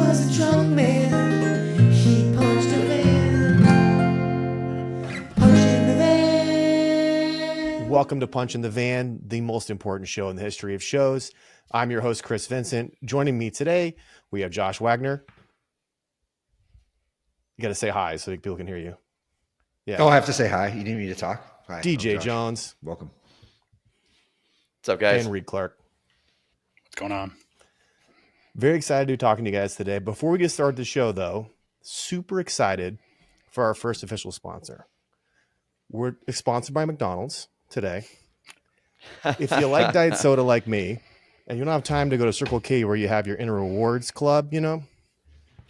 was a drunk man. He punched a van. Punch in the van. Welcome to Punch in the Van, the most important show in the history of shows. I'm your host, Chris Vincent. Joining me today, we have Josh Wagner. You got to say hi so people can hear you. Yeah. Oh, I have to say hi. You need me to talk? Hi. DJ Jones. Welcome. What's up, guys? And Reed Clark. What's going on? Very excited to be talking to you guys today. Before we get started the show, though, super excited for our first official sponsor. We're sponsored by McDonald's today. If you like diet soda like me, and you don't have time to go to Circle K where you have your inner rewards club,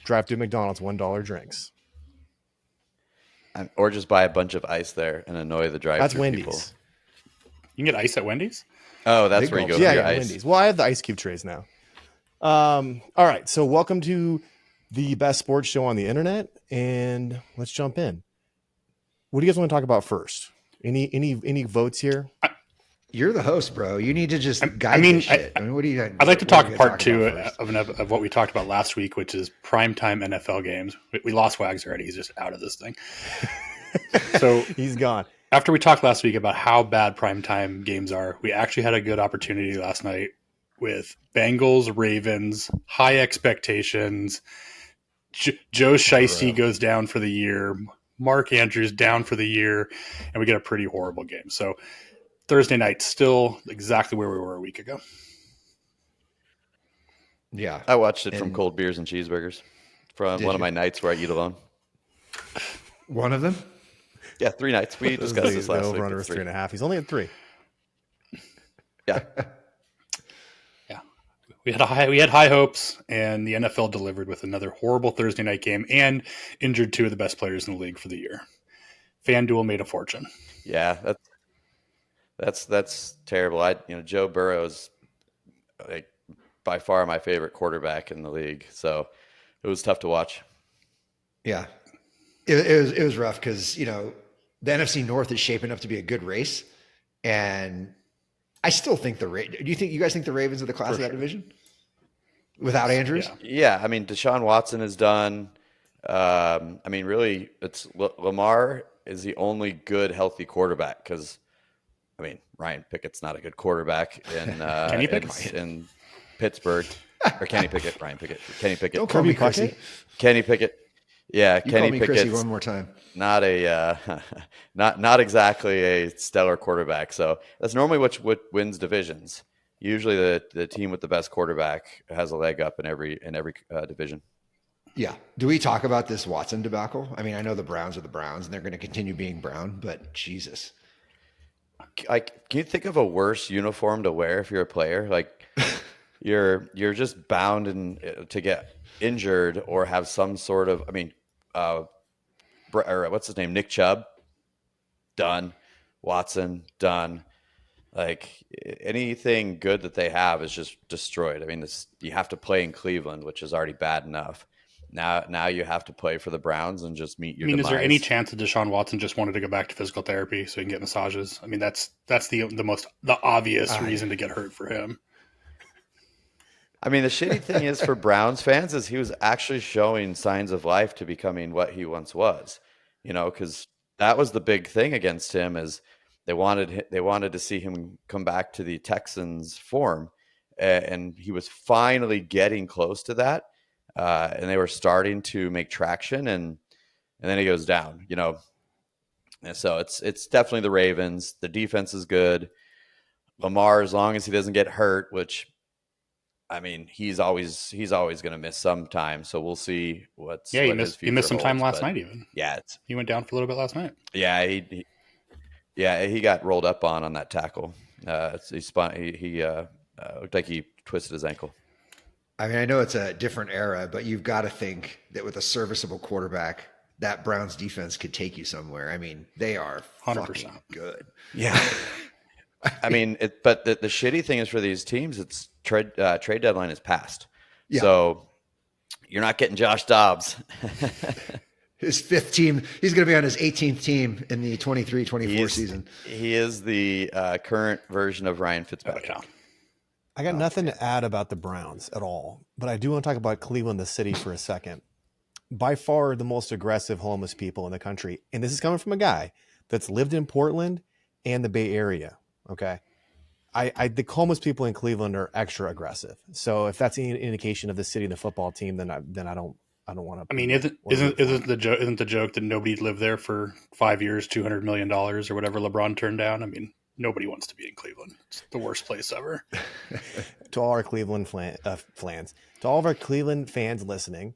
drive through McDonald's $1 drinks. Or just buy a bunch of ice there and annoy the drive-thru That's Wendy's. people. You can get ice at Wendy's? Oh, that's where you go for your ice. Wendy's. Well, I have the ice cube trays now. All right, so welcome to the best sports show on the internet, and let's jump in. What do you guys want to talk about first? Any votes here? You're the host, bro. You need to just guide this shit. What do you? I'd like to talk part two of what we talked about last week, which is primetime NFL games. We lost Wags already. He's just out of this thing. So he's gone. After we talked last week about how bad primetime games are, we actually had a good opportunity last night with Bengals, Ravens, high expectations. Joe Shiesty goes down for the year. Mark Andrews down for the year. And we get a pretty horrible game. So Thursday night, still exactly where we were a week ago. Yeah. I watched it from cold beers and cheeseburgers from one of my nights where I eat alone. One of them? Yeah, 3 nights. We discussed this last week. Over under 3.5. He's only at 3. Yeah. Yeah. We had high hopes, and the NFL delivered with another horrible Thursday night game and injured 2 of the best players in the league for the year. FanDuel made a fortune. Yeah, that's terrible. Joe Burrow's like by far my favorite quarterback in the league, so it was tough to watch. Yeah, it was rough because the NFC North is shaping up to be a good race, and I still think do you guys think the Ravens are the class of that division without Andrews? Yeah, I mean Deshaun Watson is done. Really, it's Lamar is the only good healthy quarterback because. Ryan Pickett's not a good quarterback in Pittsburgh. Or Kenny Pickett, Ryan Pickett. Kenny Pickett. Don't call me Chrissy. Kenny Pickett. Yeah, you Kenny call me Pickett's Chrissy one more time. Not a not exactly a stellar quarterback. So that's normally what wins divisions. Usually the team with the best quarterback has a leg up in every division. Yeah. Do we talk about this Watson debacle? I know the Browns are the Browns and they're going to continue being Brown, but Jesus. Can you think of a worse uniform to wear if you're a player? Like you're just bound to get injured or have some sort of. Or what's his name? Nick Chubb, done. Watson, done. Like anything good that they have is just destroyed. You have to play in Cleveland, which is already bad enough. Now you have to play for the Browns and just meet your demise. Is there any chance that Deshaun Watson just wanted to go back to physical therapy so he can get massages? That's the obvious reason to get hurt for him. The shitty thing is for Browns fans is he was actually showing signs of life to becoming what he once was. Because that was the big thing against him is they wanted to see him come back to the Texans form, and he was finally getting close to that. And they were starting to make traction, and then he goes down, And so it's definitely the Ravens. The defense is good. Lamar, as long as he doesn't get hurt, which, he's always going to miss some time. So we'll see he missed some time last night even. Yeah, he went down for a little bit last night. Yeah, he got rolled up on that tackle. He looked like he twisted his ankle. I know it's a different era, but you've got to think that with a serviceable quarterback, that Browns defense could take you somewhere. They are 100% fucking good. Yeah. But the shitty thing is for these teams, it's trade deadline is passed. Yeah. So you're not getting Josh Dobbs. His 5th team. He's going to be on his 18th team in the 23-24 season. He is the current version of Ryan Fitzpatrick. I got nothing to add about the Browns at all, but I do want to talk about Cleveland, the city, for a second. By far the most aggressive homeless people in the country. And this is coming from a guy that's lived in Portland and the Bay Area. Okay. The homeless people in Cleveland are extra aggressive. So if that's any indication of the city and the football team, then I don't want to. I mean, isn't the joke that nobody lived there for 5 years, $200 million or whatever LeBron turned down? I mean, nobody wants to be in Cleveland. It's the worst place ever. To all our Cleveland fans, to all of our Cleveland fans listening,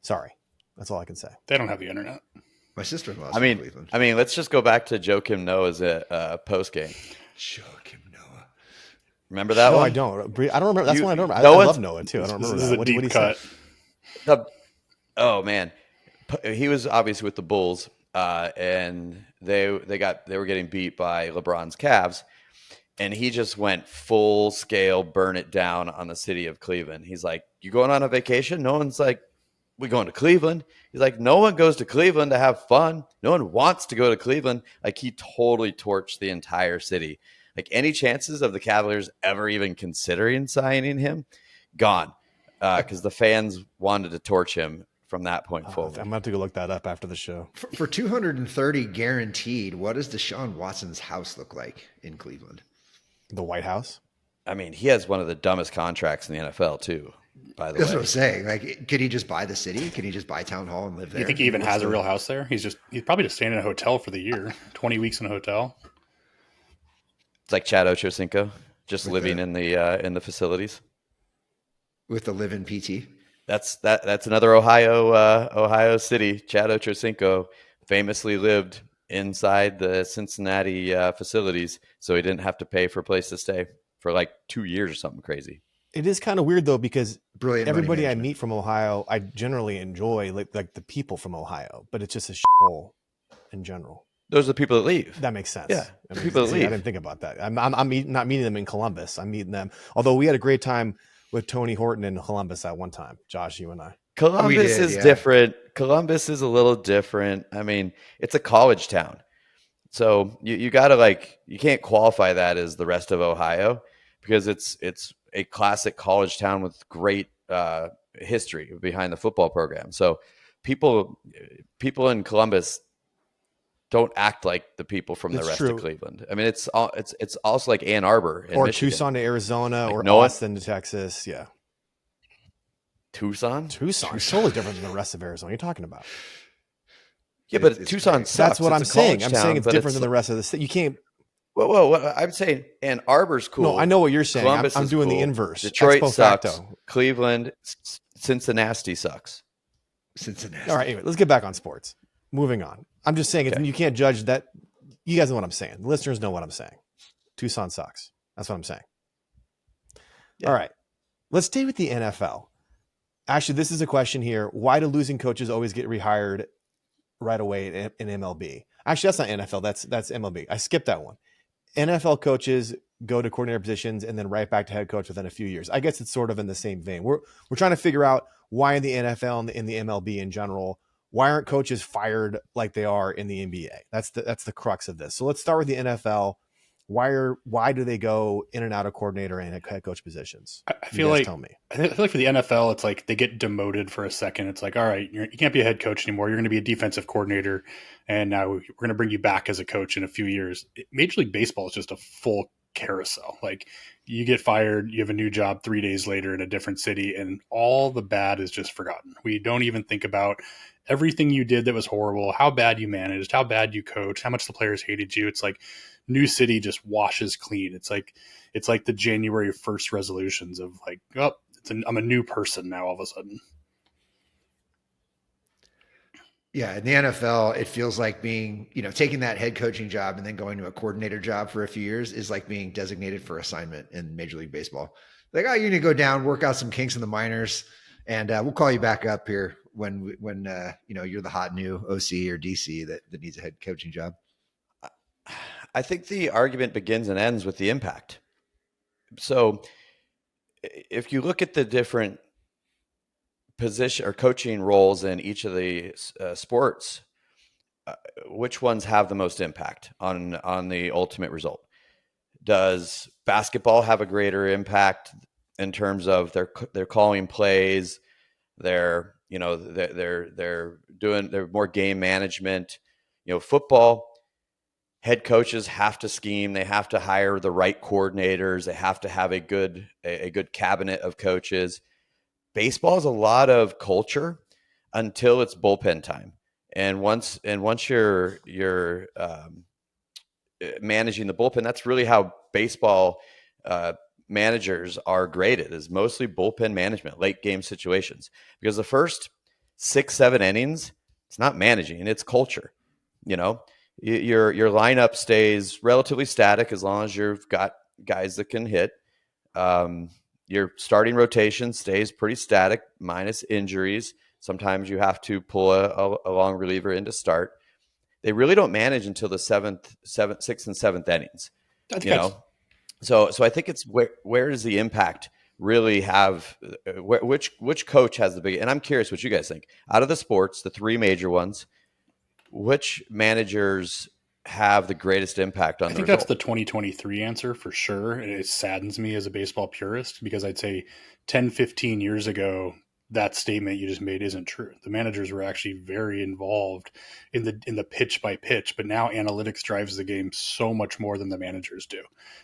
sorry, that's all I can say. They don't have the internet. My sister-in-law's I from Cleveland. mean, let's just go back to Joakim Noah's post game. Joakim Noah. Remember that No, one? I don't. I don't remember. That's one I don't remember. I Noah's- love Noah too. I don't remember This is that. a What did deep he cut. say? Oh man, he was obviously with the Bulls, and they were getting beat by LeBron's Cavs, and he just went full scale, burn it down on the city of Cleveland. He's like, "You going on a vacation?" No one's like, "We going to Cleveland?" He's like, "No one goes to Cleveland to have fun. No one wants to go to Cleveland." Like he totally torched the entire city. Like any chances of the Cavaliers ever even considering signing him, gone, because the fans wanted to torch him from that point forward. I'm about to go look that up after the show. For 230 guaranteed, what does Deshaun Watson's house look like in Cleveland? The White House. I mean, he has one of the dumbest contracts in the NFL too. By the That's way, what I'm saying. Like, could he just buy the city? Could he just buy Town Hall and live there? You think he even has a real house there? He's probably just staying in a hotel for the year. 20 weeks in a hotel. it's like Chad Ochocinco, just With living in the facilities. with the live-in PT? That's another Ohio city. Chad Ochocinco famously lived inside the Cincinnati facilities, so he didn't have to pay for a place to stay for like 2 years or something crazy. It is kind of weird though, because Brilliant. money everybody I management. meet from Ohio, I generally enjoy like the people from Ohio, but it's just a shithole in general. Those are the people that leave. That makes sense. Yeah, I mean, people that see, I leave. didn't think about that. I'm not meeting them in Columbus. I'm meeting them. Although we had a great time with Tony Horton in Columbus at one time. Josh, you and I. Columbus did, is yeah. different. Columbus is a little different. I mean, it's a college town. So you gotta you can't qualify that as the rest of Ohio because it's a classic college town with great history behind the football program. So people in Columbus don't act like the people from the That's rest true. of Cleveland. I mean, it's also like Ann Arbor in Or Michigan. Tucson to Arizona, Like or no one- Austin to Texas. Yeah. Tucson. Tucson is totally different than the rest of Arizona. You're talking about. Yeah, but It's Tucson great. sucks. That's what It's I'm a saying. college I'm town, saying it's but different than the rest of the state. You can't. Whoa. I'm saying Ann Arbor's cool. No, I know what you're saying. Columbus I'm is doing the cool. inverse. Detroit Expo sucks. facto. Cleveland, Cincinnati sucks. Cincinnati. All right. Anyway, let's get back on sports. Moving on. I'm just saying Okay. you can't judge that. You guys know what I'm saying. The listeners know what I'm saying. Tucson sucks. That's what I'm saying. Yeah. All right. Let's stay with the NFL. Actually, this is a question here. Why do losing coaches always get rehired right away in MLB? Actually, that's not NFL. That's MLB. I skipped that one. NFL coaches go to coordinator positions and then right back to head coach within a few years. I guess it's sort of in the same vein. We're trying to figure out why in the NFL and in the MLB in general, why aren't coaches fired like they are in the NBA? That's the crux of this. So let's start with the NFL. Why do they go in and out of coordinator and head coach positions? I You feel guys like tell me. I feel like for the NFL, it's like they get demoted for a second. It's like, all right, you can't be a head coach anymore. You're going to be a defensive coordinator, and now we're going to bring you back as a coach in a few years. Major League Baseball is just a full carousel. Like you get fired, you have a new job 3 days later in a different city, and all the bad is just forgotten. We don't even think about everything you did that was horrible, how bad you managed, how bad you coached, how much the players hated you. It's like new city just washes clean. It's like the January 1st resolutions of like, oh, I'm a new person now all of a sudden. Yeah, in the NFL, it feels like being, taking that head coaching job and then going to a coordinator job for a few years is like being designated for assignment in Major League Baseball. Like, oh, you need to go down, work out some kinks in the minors, and we'll call you back up here when you're the hot new OC or DC that needs a head coaching job. I think the argument begins and ends with the impact. So if you look at the different position or coaching roles in each of the sports, which ones have the most impact on the ultimate result? Does basketball have a greater impact in terms of they're calling plays, they're they're more game management. Football head coaches have to scheme, they have to hire the right coordinators, they have to have a good cabinet of coaches. Baseball is a lot of culture until it's bullpen time. And once you're managing the bullpen, that's really how baseball managers are graded, is mostly bullpen management, late game situations. Because the first 6-7 innings, it's not managing, it's culture. Your lineup stays relatively static as long as you've got guys that can hit. Your starting rotation stays pretty static, minus injuries. Sometimes you have to pull a long reliever in to start. They really don't manage until the sixth and seventh innings. So I think it's where does the impact really have? Which coach has the big? And I'm curious what you guys think. Out of the sports, the three major ones, which managers have the greatest impact on? I think that's the 2023 answer for sure. And it saddens me as a baseball purist because I'd say 10, 15 years ago, that statement you just made isn't true. The managers were actually very involved in the pitch by pitch, but now analytics drives the game so much more than the managers do.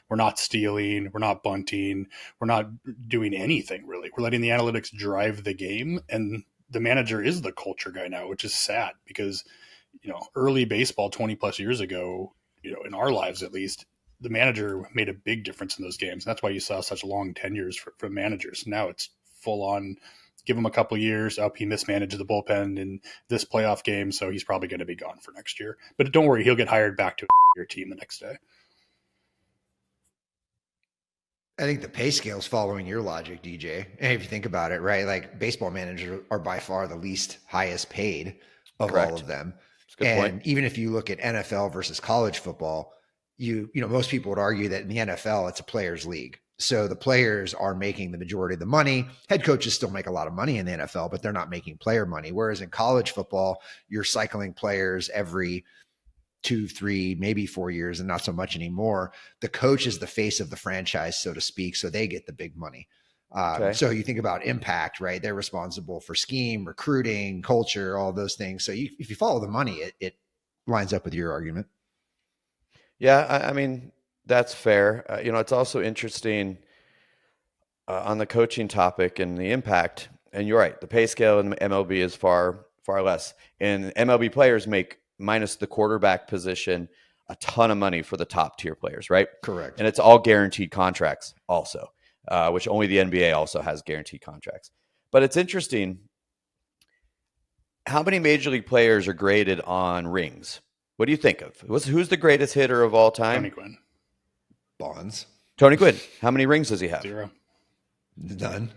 We're not stealing, we're not bunting, we're not doing anything really. We're letting the analytics drive the game, and the manager is the culture guy now, which is sad because early baseball 20 plus years ago, in our lives at least, the manager made a big difference in those games. That's why you saw such long tenures for managers. Now it's full on. Give him a couple of years up. He mismanaged the bullpen in this playoff game, so he's probably going to be gone for next year. But don't worry, he'll get hired back to your team the next day. I think the pay scale is following your logic, DJ. And if you think about it, right, like baseball managers are by far the least highest paid of Correct. all of them. That's a good and point. Even if you look at NFL versus college football, most people would argue that in the NFL, it's a players' league. So the players are making the majority of the money. Head coaches still make a lot of money in the NFL, but they're not making player money. Whereas in college football, you're cycling players every 2, 3, maybe 4 years, and not so much anymore. The coach is the face of the franchise, so to speak. So they get the big money. Okay. So you think about impact, right? They're responsible for scheme, recruiting, culture, all those things. So if you follow the money, it lines up with your argument. Yeah, I mean, that's fair. It's also interesting on the coaching topic and the impact. And you're right, the pay scale in MLB is far, far less. And MLB players make, minus the quarterback position, a ton of money for the top tier players, right? Correct. And it's all guaranteed contracts also, which only the NBA also has guaranteed contracts. But it's interesting, how many major league players are graded on rings? What do you think of? Who's the greatest hitter of all time? Tony Gwynn. Bonds. Tony Gwynn. How many rings does he have? 0. None.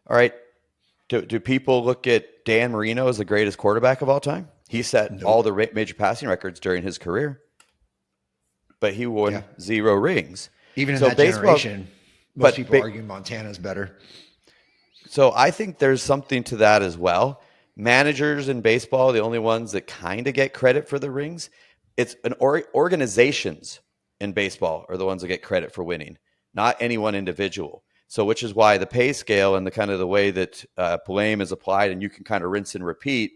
All right. Do people look at Dan Marino as the greatest quarterback of all time? He set all the major passing records during his career, but he won 0 rings. Even in that generation, most people argue Montana's better. So I think there's something to that as well. Managers in baseball are the only ones that kind of get credit for the rings. It's organizations in baseball are the ones that get credit for winning, not any one individual. So which is why the pay scale and the kind of the way that blame is applied, and you can kind of rinse and repeat,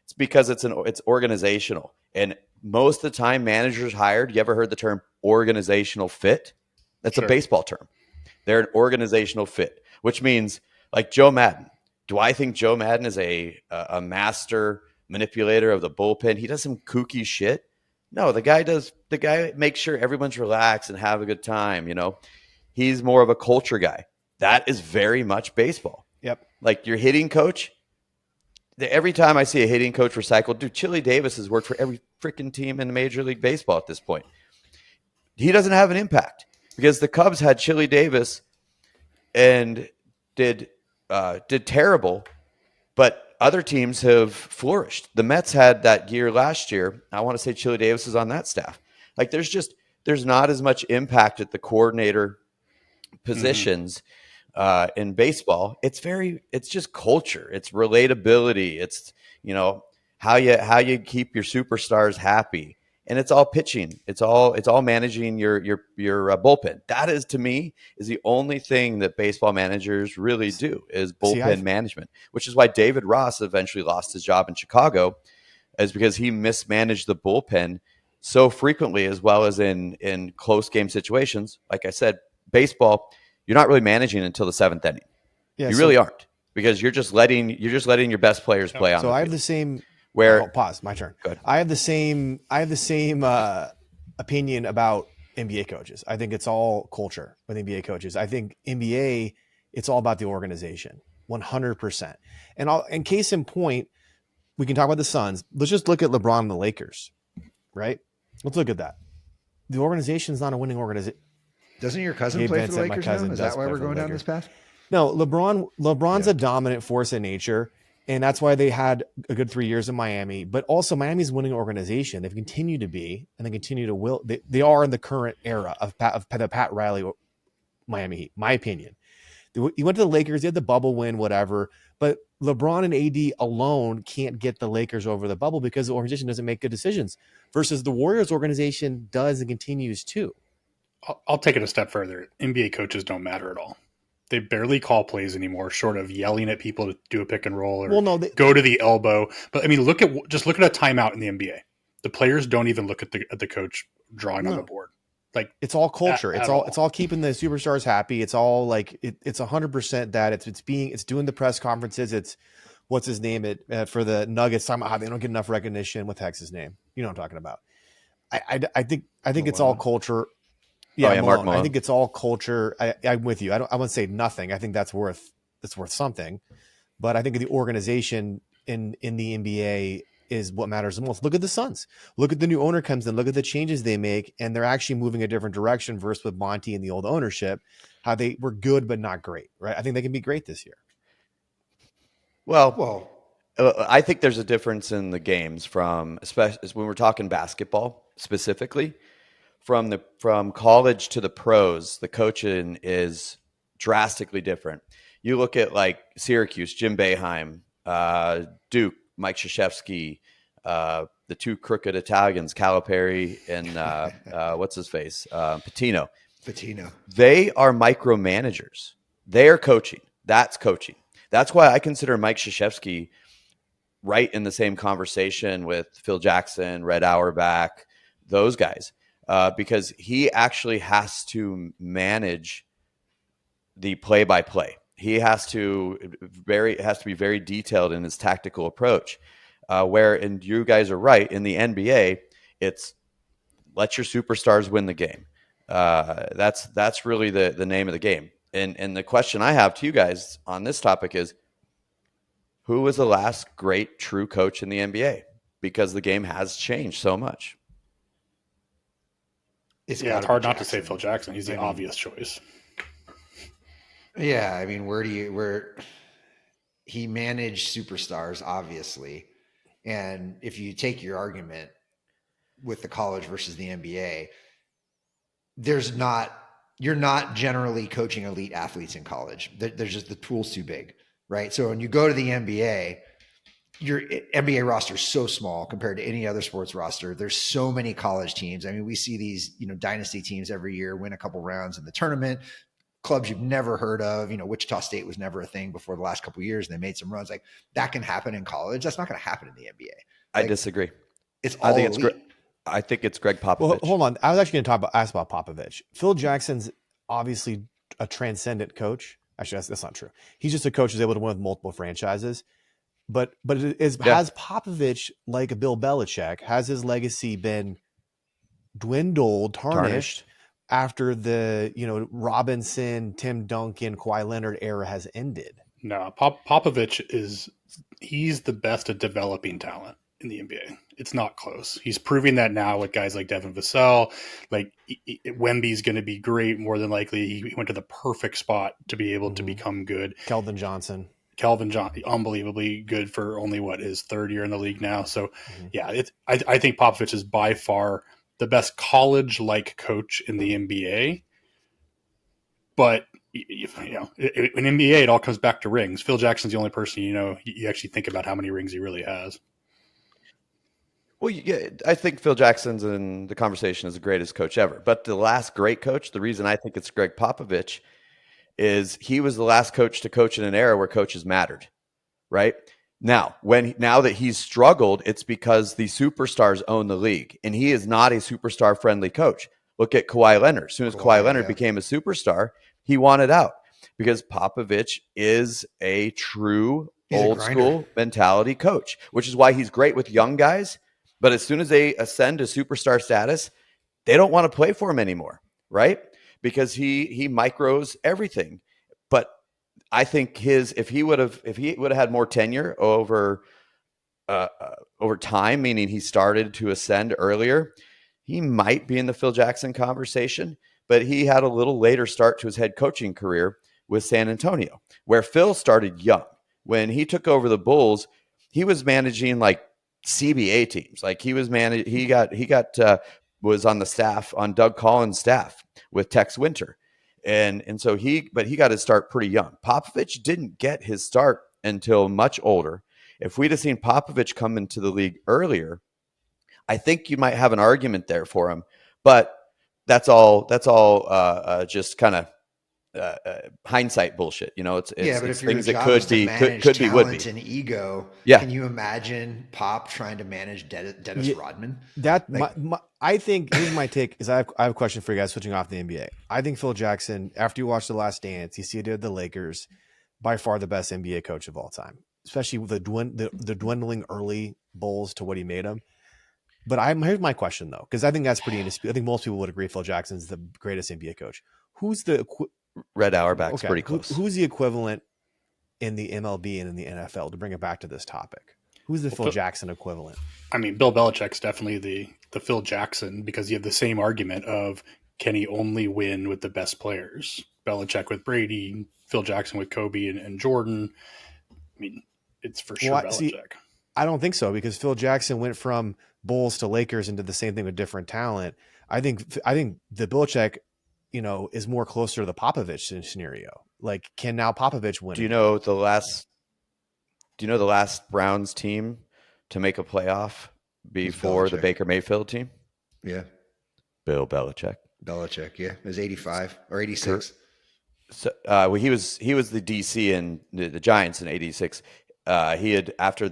it's because it's organizational. And most of the time managers hired, you ever heard the term organizational fit? That's a baseball term. They're an organizational fit, which means like Joe Madden. Do I think Joe Madden is a master manipulator of the bullpen? He does some kooky shit. No, the guy makes sure everyone's relaxed and have a good time. He's more of a culture guy. That is very much baseball. Yep. Like your hitting coach. Every time I see a hitting coach recycled, dude, Chili Davis has worked for every freaking team in Major League Baseball at this point. He doesn't have an impact because the Cubs had Chili Davis and did terrible, but other teams have flourished. The Mets had that year last year. I want to say Chili Davis is on that staff. Like there's not as much impact at the coordinator positions in baseball. It's just culture. It's relatability. It's how you keep your superstars happy. and it's all pitching. It's all managing your bullpen. That is, to me, is the only thing that baseball managers really do is bullpen management, which is why David Ross eventually lost his job in Chicago, is because he mismanaged the bullpen so frequently, as well as in close game situations. Like I said, baseball, you're not really managing until the seventh inning. Yeah, you really aren't, because you're just letting your best players play on. So the I field. have the same. Where pause, my turn. Go ahead. I have the same opinion about NBA coaches. I think it's all culture with NBA coaches. I think NBA, it's all about the organization, 100%. And case in point, we can talk about the Suns. Let's just look at LeBron and the Lakers, right? Let's look at that. The organization is not a winning organization. Doesn't your cousin Gabe play Vincent, for the my Lakers cousin, now? Is does that why play we're for the going down Lakers. this path? No, LeBron's a dominant force in nature, and that's why they had a good 3 years in Miami. But also, Miami's a winning organization. They've continued to be, and they continue to will. They are in the current era of the Pat Riley Miami Heat, my opinion. He went to the Lakers, he had the bubble win, whatever. But LeBron and AD alone can't get the Lakers over the bubble because the organization doesn't make good decisions, versus the Warriors organization does and continues to. I'll take it a step further. NBA coaches don't matter at all. They barely call plays anymore, short of yelling at people to do a pick and roll or go to the elbow. But I mean, look at a timeout in the NBA. The players don't even look at the coach drawing on the board. Like, it's all culture. It's all keeping the superstars happy. It's all like it's 100% that it's doing the press conferences. It's what's his name for the Nuggets talking about how they don't get enough recognition. What's Hex's name? You know what I'm talking about. I think it's all culture. Yeah, Mark Malone. I think it's all culture. I'm with you. I wouldn't say nothing. I think that's worth something. But I think the organization in the NBA is what matters the most. Look at the Suns. Look at the new owner comes in. Look at the changes they make, and they're actually moving a different direction versus with Monty and the old ownership, how they were good but not great. Right? I think they can be great this year. Well, I think there's a difference in the games especially when we're talking basketball specifically. From college to the pros, the coaching is drastically different. You look at like Syracuse, Jim Boeheim, Duke, Mike Krzyzewski, the two crooked Italians, Calipari and what's his face, Patino. They are micromanagers. They are coaching. That's coaching. That's why I consider Mike Krzyzewski right in the same conversation with Phil Jackson, Red Auerbach, those guys. Because he actually has to manage the play-by-play. He has to be very detailed in his tactical approach. And you guys are right, in the NBA, it's let your superstars win the game. That's really the name of the game. And the question I have to you guys on this topic is, who was the last great true coach in the NBA? Because the game has changed so much. It's hard not to say Phil Jackson. He's the obvious choice. Yeah, I mean, where he managed superstars, obviously. And if you take your argument with the college versus the NBA, you're not generally coaching elite athletes in college. There's just, the pool's too big, right? So when you go to the NBA, your NBA roster is so small compared to any other sports roster. There's so many college teams. I mean, we see these, dynasty teams every year win a couple rounds in the tournament. Clubs you've never heard of. Wichita State was never a thing before the last couple of years, and they made some runs. Like, that can happen in college. That's not going to happen in the NBA. I disagree. It's all elite. I think it's Greg Popovich. Well, hold on. I was actually going to ask about Popovich. Phil Jackson's obviously a transcendent coach. Actually, that's not true. He's just a coach who's able to win with multiple franchises. But has Popovich, like a Bill Belichick, has his legacy been dwindled, tarnished after the Robinson, Tim Duncan, Kawhi Leonard era has ended? No, Popovich he's the best at developing talent in the NBA. It's not close. He's proving that now with guys like Devin Vassell. Like, Wemby's going to be great. More than likely, he went to the perfect spot to be able to become good. Calvin Johnson, unbelievably good for only his third year in the league now. So I think Popovich is by far the best college-like coach in the NBA. But in NBA, it all comes back to rings. Phil Jackson's the only person you actually think about how many rings he really has. Well, yeah, I think Phil Jackson's in the conversation as the greatest coach ever. But the last great coach, the reason I think it's Greg Popovich is he was the last coach to coach in an era where coaches mattered, right? Now that he's struggled, it's because the superstars own the league, and he is not a superstar friendly coach. Look at Kawhi Leonard. As soon as Kawhi Leonard became a superstar, he wanted out because Popovich is a true old school mentality coach, which is why he's great with young guys. But as soon as they ascend to superstar status, they don't want to play for him anymore, right? Because he micros everything. But I think if he would have had more tenure over time, meaning he started to ascend earlier, he might be in the Phil Jackson conversation. But he had a little later start to his head coaching career with San Antonio, where Phil started young. When he took over the Bulls, he was managing like CBA teams. Like he was was on the staff, on Doug Collins' staff with Tex Winter. And so he got his start pretty young. Popovich didn't get his start until much older. If we'd have seen Popovich come into the league earlier, I think you might have an argument there for him. But that's all just kind of hindsight bullshit. You know, it's but if things your that job could is to be, manage could be, would be. talent and ego, Yeah. can you imagine Pop trying to manage Dennis Rodman? I think here's my take is I have a question for you guys switching off the NBA. I think Phil Jackson, after you watch The Last Dance, you see it did the Lakers, by far the best NBA coach of all time, especially with the dwindling early Bulls to what he made them. But here's my question though, because I think that's pretty indisputable. I think most people would agree Phil Jackson's the greatest NBA coach. Who's the Red Auerbach's pretty close. Who's the equivalent in the MLB and in the NFL, to bring it back to this topic? Who's the Phil Jackson equivalent? I mean, Bill Belichick's definitely the Phil Jackson, because you have the same argument of, can he only win with the best players? Belichick with Brady, Phil Jackson with Kobe and Jordan. I mean, it's for sure Belichick. See, I don't think so, because Phil Jackson went from Bulls to Lakers and did the same thing with different talent. I think the Belichick, is more closer to the Popovich scenario. Like, can now Popovich win? Do you know the last Browns team to make a playoff before the Baker Mayfield team? Yeah. Bill Belichick. Yeah. It was 85 or 86. So he was the DC in the Giants in 86. He had after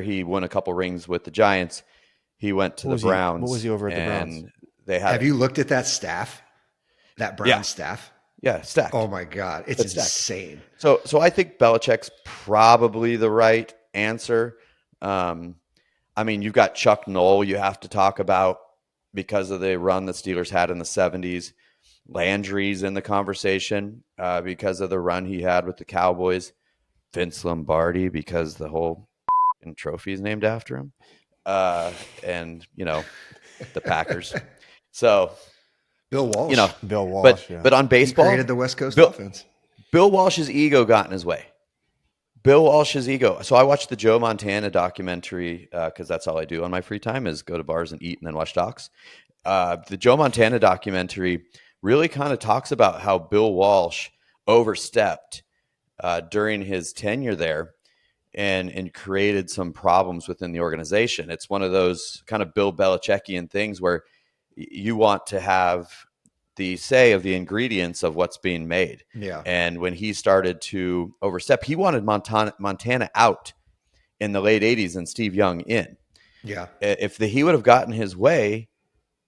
he won a couple rings with the Giants, he went to the Browns. What was he over at the Browns? Have you looked at that staff? That Browns staff? Yeah, stacked. Oh my God, it's insane. So I think Belichick's probably the right answer. I mean, you've got Chuck Noll you have to talk about because of the run the Steelers had in the 70s. Landry's in the conversation because of the run he had with the Cowboys. Vince Lombardi because the whole trophy is named after him. And, the Packers. So Bill Walsh. Bill Walsh. But on baseball, he created the West Coast offense. Bill Walsh's ego got in his way. So I watched the Joe Montana documentary because that's all I do on my free time is go to bars and eat and then watch docs. The Joe Montana documentary really kind of talks about how Bill Walsh overstepped during his tenure there and created some problems within the organization. It's one of those kind of Bill Belichickian things where you want to have the say of the ingredients of what's being made. Yeah. And when he started to overstep, he wanted Montana out in the late 80s and Steve Young in. Yeah. If he would have gotten his way,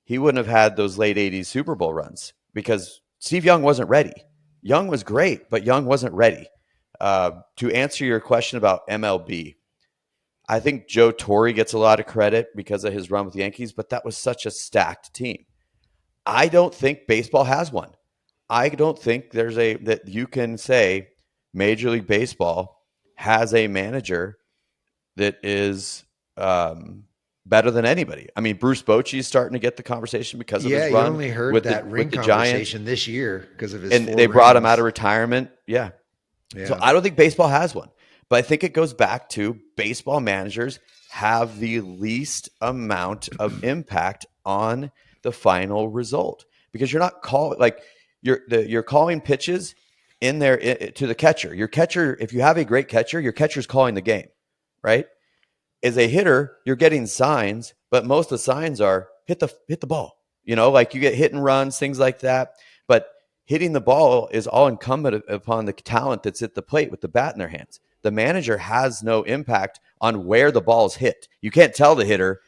he wouldn't have had those late 80s Super Bowl runs because Steve Young wasn't ready. Young was great, but Young wasn't ready. To answer your question about MLB, I think Joe Torre gets a lot of credit because of his run with the Yankees, but that was such a stacked team. I don't think baseball has one. I don't think that you can say Major League Baseball has a manager that is better than anybody. I mean, Bruce Bochy is starting to get the conversation because of his run. Yeah, you only heard that ring conversation Giants. This year because of his and they brought him out of retirement. Yeah. So I don't think baseball has one, but I think it goes back to baseball managers have the least amount of impact on the final result because you're not you're calling pitches in there to the catcher. Your catcher, if you have a great catcher, your catcher's calling the game, right? as a hitter, you're getting signs, but most of the signs are hit the ball. Like you get hit and runs, things like that. But hitting the ball is all incumbent upon the talent that's at the plate with the bat in their hands. The manager has no impact on where the ball is hit. You can't tell the hitter,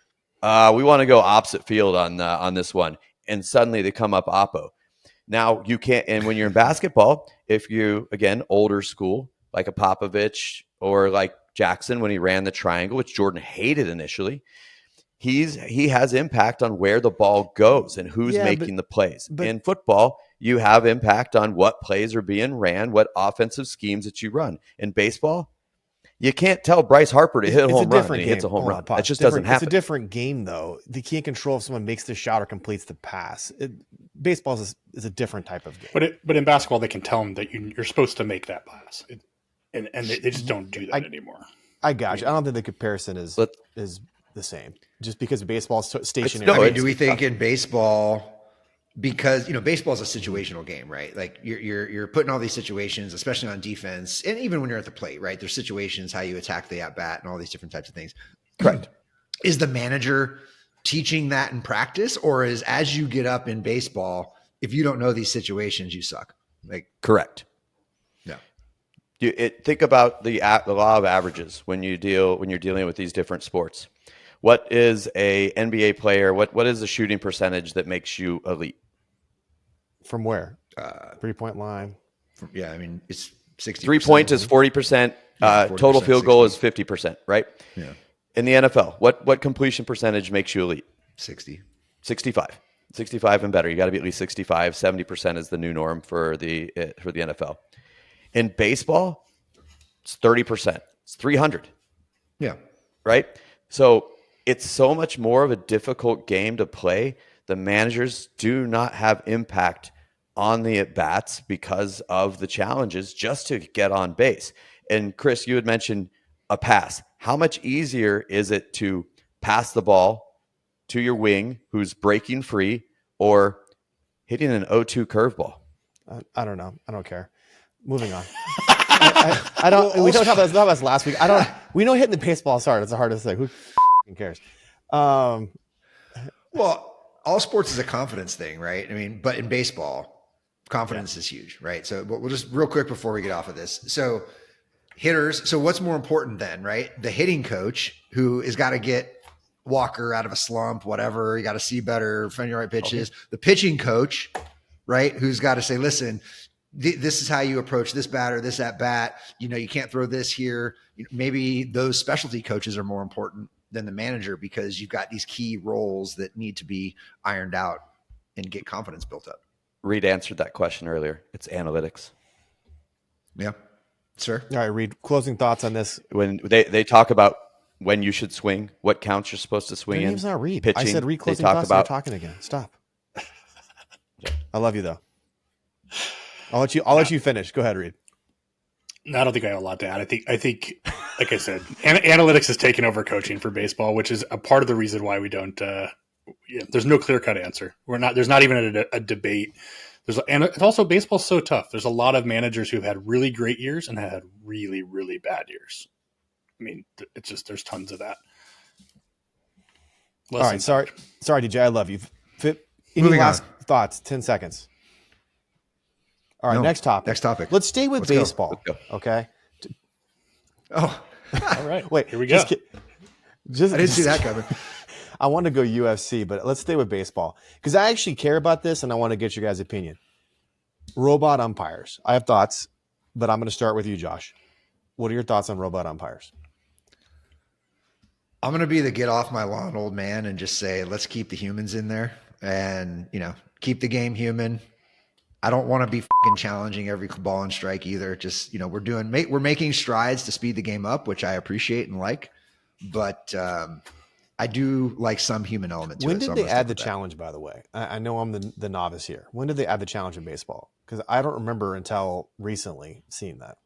we want to go opposite field on this one, and suddenly they come up oppo. Now you can't. And when you're in basketball, if you, again, older school like a Popovich or like Jackson when he ran the triangle, which Jordan hated initially, he has impact on where the ball goes and who's making the plays. In football, you have impact on what plays are being ran, what offensive schemes that you run. In baseball, you can't tell Bryce Harper to hit a home run and he hits a home run. That just doesn't happen. It's a different game, though. You can't control if someone makes the shot or completes the pass. Baseball is a different type of game. But in basketball, they can tell them that you're supposed to make that pass, and they just don't do that anymore. I got you. I don't think the comparison is the same. Just because baseball is stationary. Do we think in baseball? Because baseball is a situational game, right? Like you're putting all these situations, especially on defense, and even when you're at the plate, right? There's situations how you attack the at bat and all these different types of things. Correct. Is the manager teaching that in practice, or is as you get up in baseball, if you don't know these situations, you suck? Like correct. Yeah. Think about the law of averages when you're dealing with these different sports. What is a NBA player? What is the shooting percentage that makes you elite? From where? 3-point line. It's 60%. 3-point is 40%. 40%, total field goal is 50%, right? Yeah. In the NFL, what completion percentage makes you elite? 60. 65 and better. You got to be at least 65. 70% is the new norm for the NFL. In baseball, it's 30%. It's 300. Yeah. Right? So it's so much more of a difficult game to play. The managers do not have impact on the at-bats because of the challenges just to get on base. And Chris, you had mentioned a pass. How much easier is it to pass the ball to your wing who's breaking free or hitting an 0-2 curveball? I don't know. I don't care. Moving on. I don't. We talked about this last week. We know hitting the baseball is hard. It's the hardest thing. Who cares? Well, all sports is a confidence thing, right? But in baseball, confidence is huge, right? So we'll just real quick before we get off of this. So hitters. So what's more important then, right? The hitting coach who has got to get Walker out of a slump, whatever. You got to see better, find your right pitches. Okay. The pitching coach, right? Who's got to say, listen, this is how you approach this batter, this at bat. You can't throw this here. Maybe those specialty coaches are more important than the manager because you've got these key roles that need to be ironed out and get confidence built up. Reed answered that question earlier. It's analytics. Yeah, sir. All right, Reed, closing thoughts on this. When they talk about when you should swing, what counts you're supposed to swing Your in. name's not Reed. Pitching, I said Reed closing thoughts. You're talking again. Stop. I love you though. I'll let you finish. Go ahead, Reed. No, I don't think I have a lot to add. I think, like I said, analytics has taken over coaching for baseball, which is a part of the reason why we don't. There's no clear cut answer. There's not even a debate. And it's also baseball's so tough. There's a lot of managers who've had really great years and had really, really bad years. It's just there's tons of that. All right, sorry, DJ. I love you. Moving last on. Thoughts? 10 seconds. All right, next topic. Let's stay with baseball. Okay. Oh, all right. Wait, here we go. I didn't see that coming. I want to go UFC, but let's stay with baseball because I actually care about this and I want to get your guys' opinion. Robot umpires. I have thoughts, but I'm going to start with you, Josh. What are your thoughts on robot umpires? I'm going to be the get off my lawn old man and just say, let's keep the humans in there and, keep the game human. I don't want to be fucking challenging every ball and strike either. Just, we're making strides to speed the game up, which I appreciate and like, but I do like some human element to it. When did they add the challenge, by the way? I know I'm the novice here. When did they add the challenge in baseball? Because I don't remember until recently seeing that.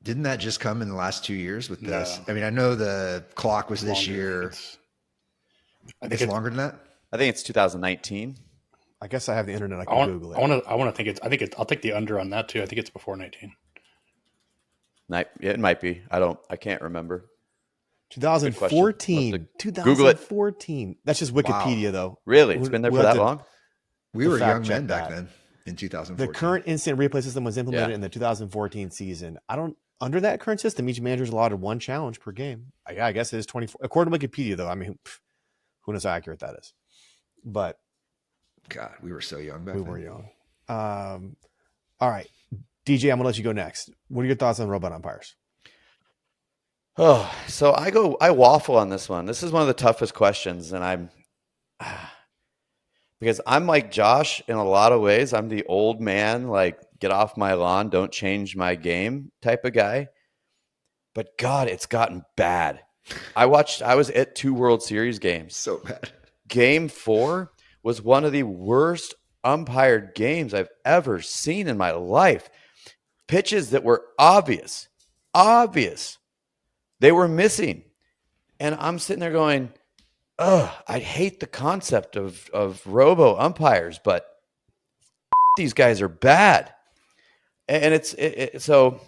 Didn't that just come in the last 2 years with this? I know the clock was this year. I think it's longer than that. I think it's 2019. I guess I have the internet. I can Google it. I want to think I'll take the under on that too. I think it's before 19. It might be. I can't remember. 2014. Google it. 2014. That's just Wikipedia, though. Really? It's been there for We'll have that to- long? We to were fact young check men back that. then in The 2014. current instant replay system was implemented Yeah. in the 2014 season. Under that current system, each manager is allotted one challenge per game. I guess it is 24. According to Wikipedia, though, I mean, who knows how accurate that is? But God, we were so young back we then. were young. All right, DJ, I'm gonna let you go next. What are your thoughts on robot umpires? Oh, so I waffle on this one. This is one of the toughest questions, and because I'm like Josh in a lot of ways. I'm the old man, like get off my lawn, don't change my game type of guy. But God, it's gotten bad. I was at 2 World Series games. So bad. Game 4 was one of the worst umpired games I've ever seen in my life. Pitches that were obvious. They were missing. And I'm sitting there going, I hate the concept of robo umpires, but these guys are bad. And so,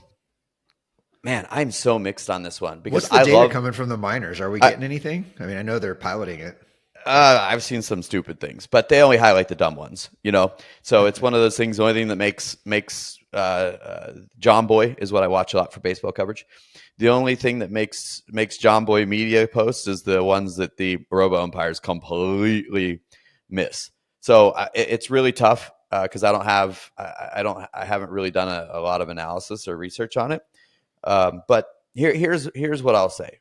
man, I'm so mixed on this one because What's the I data love. coming from the minors? Are we getting anything? I mean, I know they're piloting it. I've seen some stupid things, but they only highlight the dumb ones, you know. So it's one of those things. The only thing that makes John Boy is what I watch a lot for baseball coverage. The only thing that makes John Boy media posts is the ones that the robo umpires completely miss. So it's really tough because I haven't really done a lot of analysis or research on it. But here's what I'll say.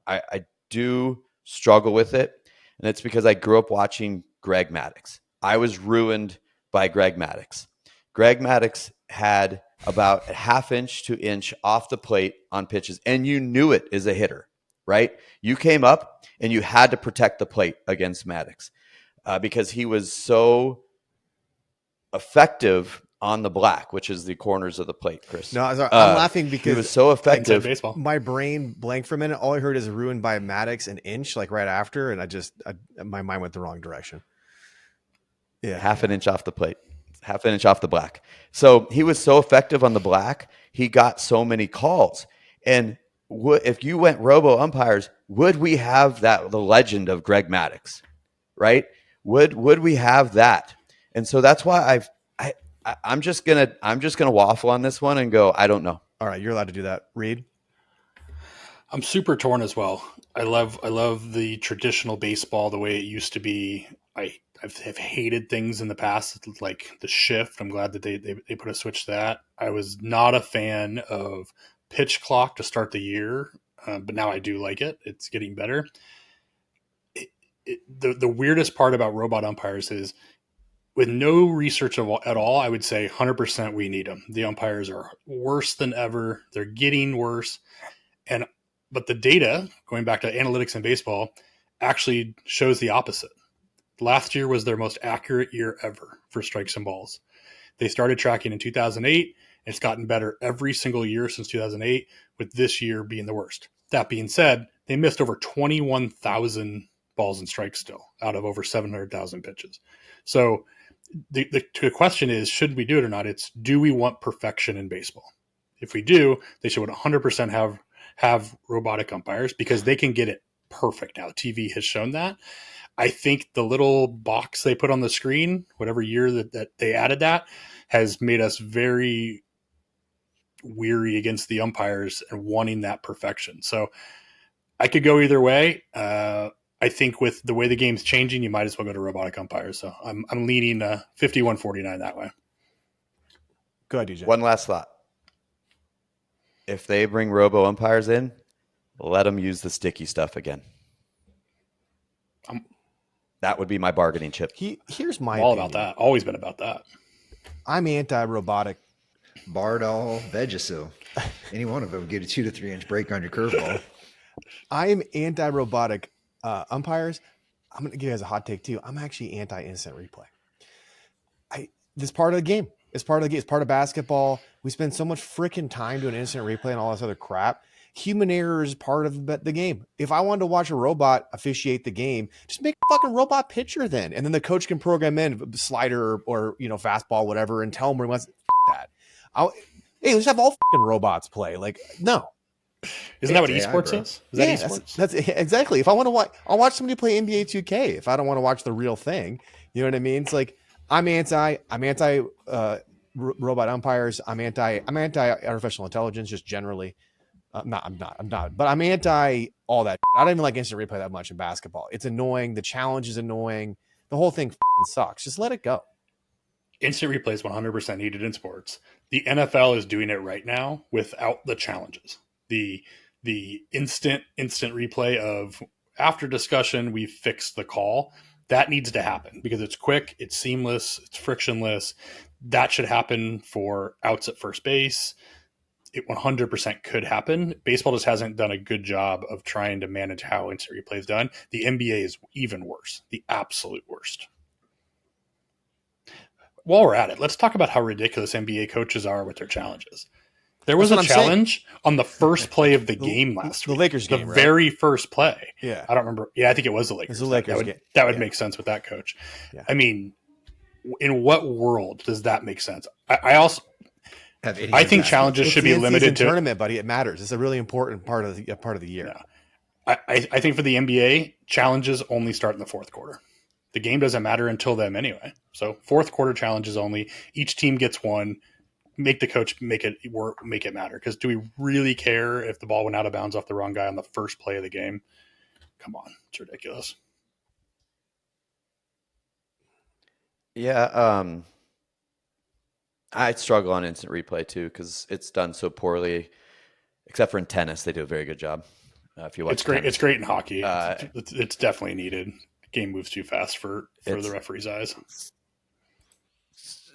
I do struggle with it. And it's because I grew up watching Greg Maddux. I was ruined by Greg Maddux. Greg Maddux had about a half inch to inch off the plate on pitches, and you knew it as a hitter, right? You came up and you had to protect the plate against Maddux because he was so effective on the black, which is the corners of the plate, Chris. No, I'm laughing He because was so Inside effective. baseball. my brain blanked for a minute. All I heard is ruined by Maddox an inch, like right after, and my mind went the wrong direction. Yeah, Half an inch off the plate, half an inch off the black. So he was so effective on the black, he got so many calls. And if you went robo umpires, would we have the legend of Greg Maddux, right? Would we have that? And so that's why I'm just gonna waffle on this one and go, I don't know. All right, you're allowed to do that. Reed. I'm super torn as well. I love the traditional baseball the way it used to be. I've hated things in the past like the shift. I'm glad that they put a switch to that. I was not a fan of pitch clock to start the year, but now I do like it. It's getting better. The weirdest part about robot umpires is with no research at all, I would say 100% we need them. The umpires are worse than ever. They're getting worse. But the data, going back to analytics in baseball, actually shows the opposite. Last year was their most accurate year ever for strikes and balls. They started tracking in 2008. It's gotten better every single year since 2008, with this year being the worst. That being said, they missed over 21,000 balls and strikes still out of over 700,000 pitches. So the question is, should we do it or not? It's, do we want perfection in baseball? If we do, they should 100% have robotic umpires because they can get it perfect now. TV has shown that. I think the little box they put on the screen, whatever year that they added that, has made us very weary against the umpires and wanting that perfection. So I could go either way. I think with the way the game's changing, you might as well go to robotic umpires. So I'm leaning 51-49 that way. Go ahead, DJ. One last thought. If they bring robo umpires in, let them use the sticky stuff again. That would be my bargaining chip. Here's my all opinion. about that. Always been about that. I'm anti-robotic. Bardol, Vagisil. Any one of them get a 2 to 3 inch break on your curveball. I'm anti-robotic umpires. I'm going to give you guys a hot take too. I'm actually anti-instant replay. This part of the game. It's part of the game. It's part of basketball. We spend so much freaking time doing instant replay and all this other crap. Human error is part of the game. If I wanted to watch a robot officiate the game, just make a fucking robot pitcher then. And then the coach can program in slider or fastball, whatever, and tell him where he wants that. Hey, let's have all fucking robots play. Like, no. Isn't that what It's AI, esports bro. is? Is that Yeah, esports? that's exactly. If I want to watch, I'll watch somebody play NBA 2K. If I don't want to watch the real thing, you know what I mean? It's like I'm anti robot umpires. I'm anti artificial intelligence just generally. I'm not, but I'm anti all that. I don't even like instant replay that much in basketball. It's annoying. The challenge is annoying. The whole thing sucks. Just let it go. Instant replay is 100% needed in sports. The NFL is doing it right now without the challenges. The instant replay of after discussion we fixed the call, that needs to happen because it's quick, it's seamless, it's frictionless. That should happen for outs at first base. It 100% could happen. Baseball just hasn't done a good job of trying to manage how instant replay is done. The NBA is even worse, the absolute worst. While we're at it, let's talk about how ridiculous NBA coaches are with their challenges. There was That's a what I'm challenge on the first play of the game last the week. Lakers game, the right? very first play. Yeah. I don't remember. Yeah, I think it was the Lakers. It's the Lakers that game. would Yeah. make sense with that coach. Yeah. I mean, in what world does that make sense? I also Have any I think impact. challenges It's should the be in-season limited to. tournament, buddy. It matters. It's a really important part of the year. Yeah. I think for the NBA, challenges only start in the fourth quarter. The game doesn't matter until then anyway. So fourth quarter challenges only. Each team gets one. Make the coach make it work, make it matter. Because do we really care if the ball went out of bounds off the wrong guy on the first play of the game? Come on, it's ridiculous. Yeah, I struggle on instant replay too because it's done so poorly. Except for in tennis, they do a very good job. If you watch, It's great. tennis. It's great in hockey. Uh, It's definitely needed. The game moves too fast for the It's- referee's eyes.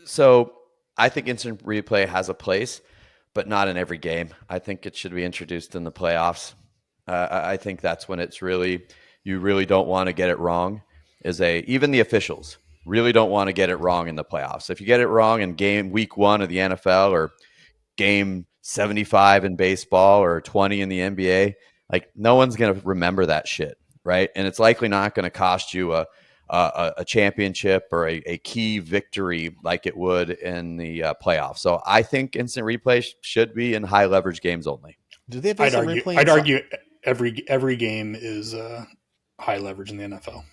So I think instant replay has a place, but not in every game. I think it should be introduced in the playoffs. I think that's when it's really you really don't want to get it wrong. Even the officials really don't want to get it wrong in the playoffs. If you get it wrong in week 1 of the NFL or game 75 in baseball or 20 in the NBA, like no one's going to remember that shit, right? And it's likely not going to cost you a championship or a key victory like it would in the playoffs. So I think instant replay should be in high leverage games only. Do they have I'd instant argue. replay? I'd argue every game is high leverage in the NFL.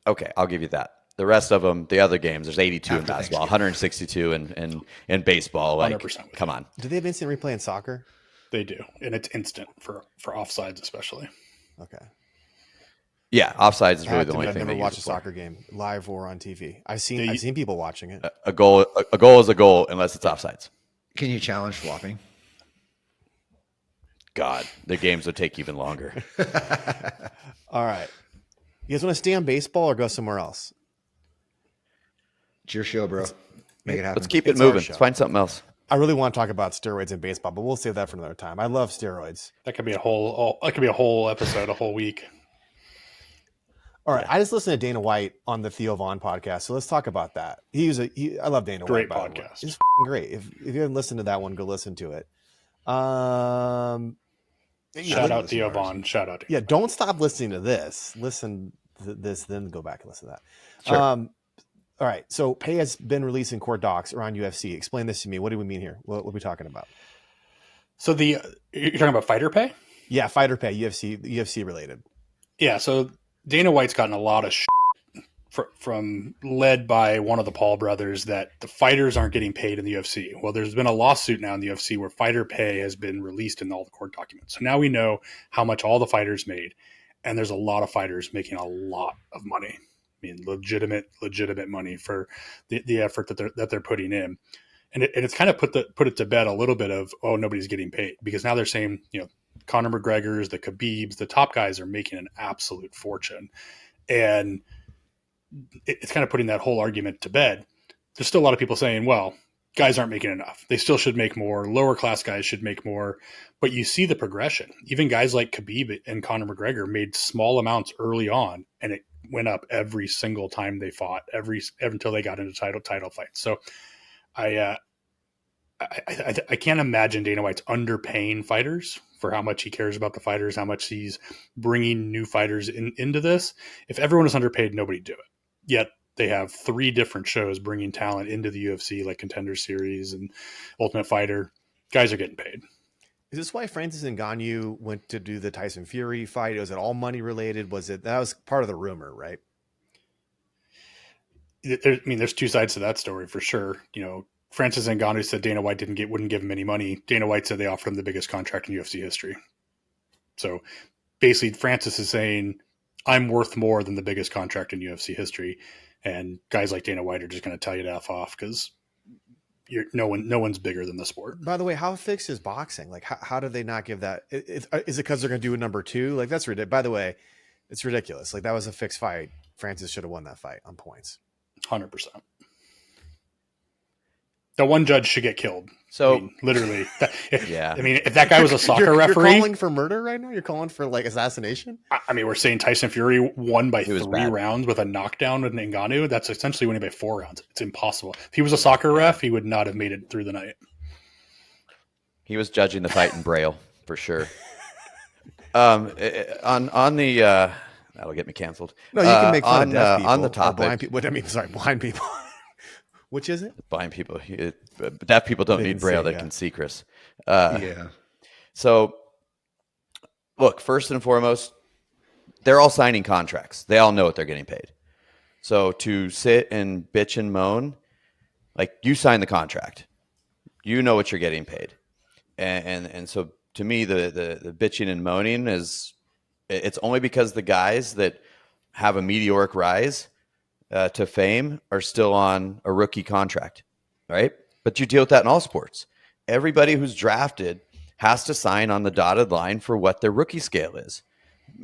Okay, I'll give you that. The rest of them, the other games, there's 82 in After basketball, Thanksgiving. 162 in baseball. Like, 100% come on. Do they have instant replay in soccer? They do, and it's instant for offsides especially. Okay. Yeah, offsides is I really have the to only admit, I've thing never they watched use a it for. soccer game live or on TV. I've seen people watching it. A goal is a goal unless it's offsides. Can you challenge flopping? God, the games would take even longer. All right. You guys want to stay on baseball or go somewhere else? It's your show, bro. Make it happen. Let's keep it It's our moving. show. Let's find something else. I really want to talk about steroids in baseball, but we'll save that for another time. I love steroids. That could be a whole episode, a whole week. All right. I just listened to Dana White on the Theo Vaughn podcast, so let's talk about that. I love Dana Great White. By the way. podcast. It's f***ing great. If you haven't listened to that one, go listen to it. Shout out Theo Vaughn. Shout out. Yeah, don't stop listening to this. Listen to this, then go back and listen to that. Sure. All right. So Pay has been releasing court docs around UFC. Explain this to me. What do we mean here? What are we talking about? So you're talking about fighter pay? Yeah, fighter pay, UFC related. Yeah. So Dana White's gotten a lot of from led by one of the Paul brothers that the fighters aren't getting paid in the UFC. Well, there's been a lawsuit now in the UFC where fighter pay has been released in all the court documents. So now we know how much all the fighters made, and there's a lot of fighters making a lot of money. I mean, legitimate money for the effort that they're putting in, and it's kind of put it to bed a little bit of, oh, nobody's getting paid, because now they're saying, Conor McGregor's, the Khabib's, the top guys are making an absolute fortune, and it's kind of putting that whole argument to bed. There's still a lot of people saying, well, guys aren't making enough. They still should make more. Lower class guys should make more. But you see the progression. Even guys like Khabib and Conor McGregor made small amounts early on, and it went up every single time they fought, until they got into title fights. So I can't imagine Dana White's underpaying fighters for how much he cares about the fighters, how much he's bringing new fighters into this. If everyone was underpaid, nobody'd do it. Yet they have 3 different shows bringing talent into the UFC, like Contender Series and Ultimate Fighter. Guys are getting paid. Is this why Francis Ngannou went to do the Tyson Fury fight? Was it all money related? That was part of the rumor, right? There's 2 sides to that story for sure. Francis Ngannou said Dana White wouldn't give him any money. Dana White said they offered him the biggest contract in UFC history. So basically, Francis is saying, I'm worth more than the biggest contract in UFC history. And guys like Dana White are just going to tell you to F off because no one's bigger than the sport. By the way, how fixed is boxing? Like, how do they not give that? Is it because they're going to do a number 2? Like, that's ridiculous. By the way, it's ridiculous. Like, that was a fixed fight. Francis should have won that fight on points. 100%. The one judge should get killed. So literally, yeah. If that guy was a soccer referee, you're calling for murder right now. You're calling for like assassination. We're saying Tyson Fury won by 3 bad. rounds with a knockdown with Ngannou. That's essentially winning by 4 rounds. It's impossible. If he was a soccer ref, he would not have made it through the night. He was judging the fight in Braille for sure. On the that'll get me canceled. No, you can make fun of deaf people on the or topic. blind people. Blind people. Which is it? Blind people. Deaf people don't need Braille. They can see, Chris. Yeah. So, look, first and foremost, they're all signing contracts. They all know what they're getting paid. So to sit and bitch and moan, like, you sign the contract. You know what you're getting paid. And so to me, the bitching and moaning it's only because the guys that have a meteoric rise to fame are still on a rookie contract, right? But you deal with that in all sports. Everybody who's drafted has to sign on the dotted line for what their rookie scale is.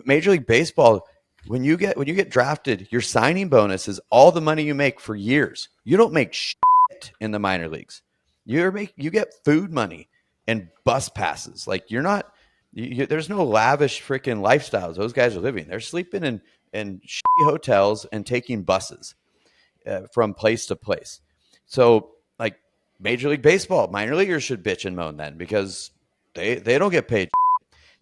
Major League Baseball, when you get drafted, your signing bonus is all the money you make for years. You don't make shit in the minor leagues. You get food money and bus passes. Like, there's no lavish freaking lifestyles those guys are living. They're sleeping in shitty hotels and taking buses from place to place. So, like, Major League Baseball, minor leaguers should bitch and moan then because they don't get paid.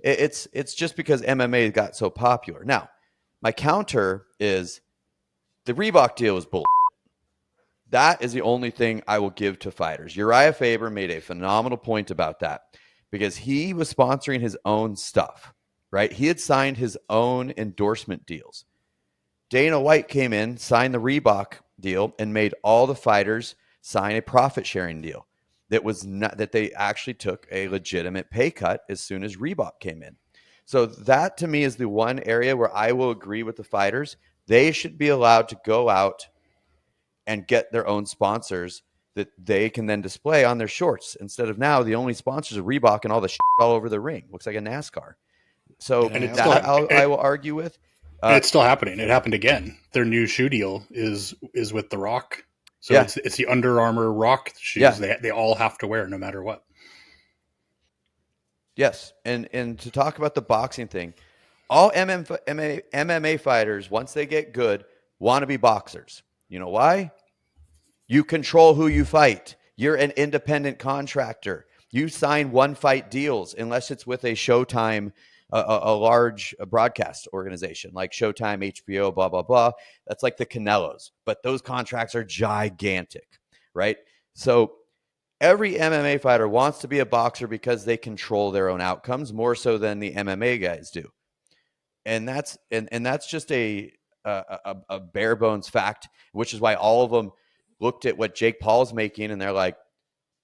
It's just because MMA got so popular. Now, my counter is the Reebok deal is bull. That is the only thing I will give to fighters. Uriah Faber made a phenomenal point about that because he was sponsoring his own stuff, right? He had signed his own endorsement deals. Dana White came in, signed the Reebok deal, and made all the fighters sign a profit-sharing deal. That they actually took a legitimate pay cut as soon as Reebok came in. So that, to me, is the one area where I will agree with the fighters. They should be allowed to go out and get their own sponsors that they can then display on their shorts instead of now the only sponsors are Reebok and all the shit all over the ring. Looks like a NASCAR. So I will argue with. It's still happening. It happened again. Their new shoe deal is with The Rock. So it's the Under Armour Rock shoes they all have to wear no matter what. Yes, and to talk about the boxing thing, all MMA fighters, once they get good, want to be boxers. You know why? You control who you fight. You're an independent contractor. You sign one-fight deals unless it's with a Showtime, a large broadcast organization like Showtime, HBO, blah, blah, blah. That's like the Canelos. But those contracts are gigantic, right? So every MMA fighter wants to be a boxer because they control their own outcomes more so than the MMA guys do. And that's just a bare bones fact, which is why all of them looked at what Jake Paul's making and they're like,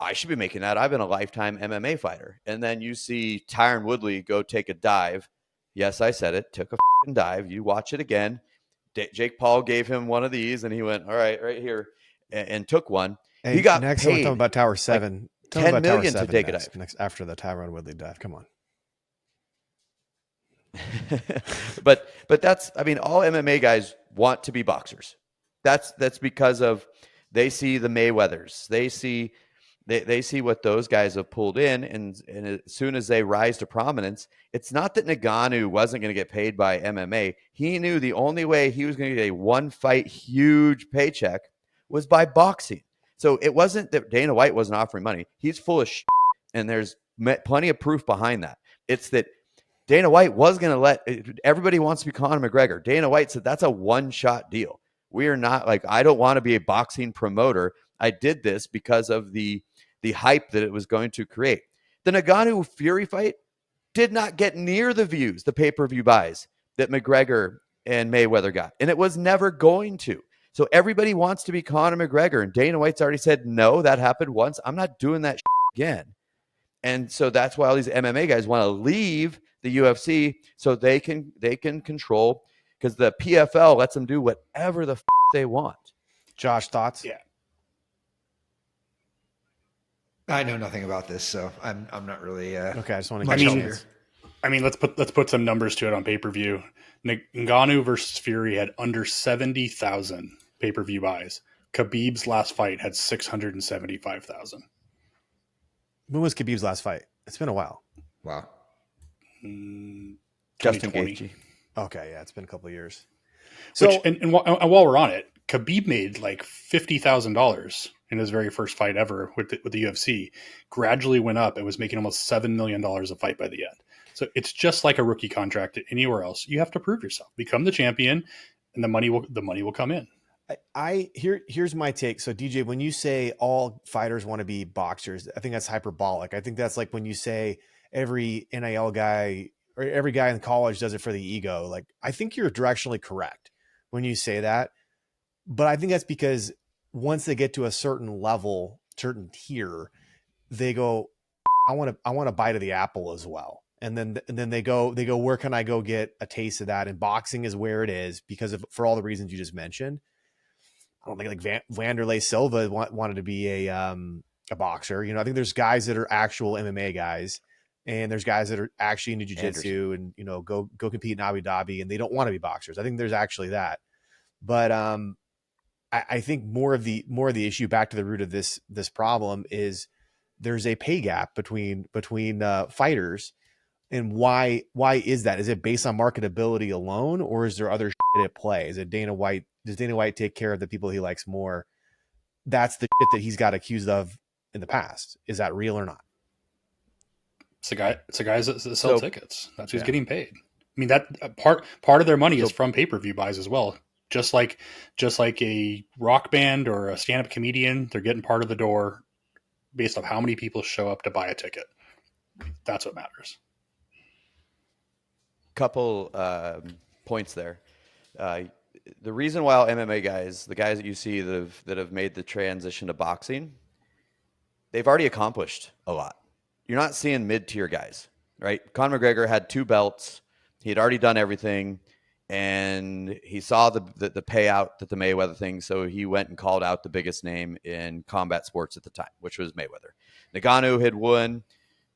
I should be making that. I've been a lifetime MMA fighter. And then you see Tyron Woodley go take a dive. Yes, I said it. Took a dive. You watch it again. Jake Paul gave him one of these and he went, all right, right here, and took one. Hey, he got next paid. we're talking about Tower 7. Like $10 million to take a dive. Next after the Tyron Woodley dive. Come on. but that's, I mean, all MMA guys want to be boxers. That's because of they see the Mayweathers. They see what those guys have pulled in, and as soon as they rise to prominence, it's not that Ngannou wasn't going to get paid by MMA. He knew the only way he was going to get a one-fight huge paycheck was by boxing. So it wasn't that Dana White wasn't offering money. He's full of shit, and there's plenty of proof behind that. It's that Dana White was going to let – everybody wants to be Conor McGregor. Dana White said that's a one-shot deal. We are not like, I don't want to be a boxing promoter. I did this because of the hype that it was going to create. The Ngannou Fury fight did not get near the views, the pay-per-view buys that McGregor and Mayweather got. And it was never going to. So everybody wants to be Conor McGregor. And Dana White's already said, no, that happened once. I'm not doing that again. And so that's why all these MMA guys want to leave the UFC so they can control, because the PFL lets them do whatever the they want. Josh, thoughts? Yeah. I know nothing about this, so I'm not really. Okay, I just want to much get help your here. chance. I mean, let's put some numbers to it on pay-per-view. Ngannou versus Fury had under 70,000 pay-per-view buys. Khabib's last fight had 675,000. When was Khabib's last fight? It's been a while. Wow. Justin 2020. Gaethje. Okay, yeah, it's been a couple of years. So Which, and while we're on it, Khabib made like $50,000 in his very first fight ever with the UFC. Gradually went up and was making almost $7 million a fight by the end. So it's just like a rookie contract anywhere else. You have to prove yourself, become the champion, and the money will come in. here's my take. So DJ, when you say all fighters want to be boxers, I think that's hyperbolic. I think that's like when you say every NIL guy or every guy in college does it for the ego. Like, I think you're directionally correct when you say that, but I think that's because once they get to a certain level, certain tier, they go, I want a bite of the apple as well. And then they go, where can I go get a taste of that? And boxing is where it is for all the reasons you just mentioned. I don't think like Wanderlei Silva wanted to be a boxer. You know, I think there's guys that are actual MMA guys, and there's guys that are actually into jiu-jitsu and, you know, go compete in Abu Dhabi, and they don't want to be boxers. I think there's actually that. But I think more of the issue, back to the root of this problem, is there's a pay gap between fighters. And why is that? Is it based on marketability alone, or is there other shit at play? Is it Dana White? Does Dana White take care of the people he likes more? That's the shit that he's got accused of in the past. Is that real or not? It's the guys that sell tickets. That's who's getting paid. I mean, that part of their money is from pay-per-view buys as well. Just like a rock band or a stand-up comedian, they're getting part of the door based on how many people show up to buy a ticket. That's what matters. Couple points there. The reason why MMA guys, the guys that you see that have made the transition to boxing, they've already accomplished a lot. You're not seeing mid-tier guys, right? Conor McGregor had 2 belts. He had already done everything, and he saw the payout that the Mayweather thing, so he went and called out the biggest name in combat sports at the time, which was Mayweather. Ngannou had won,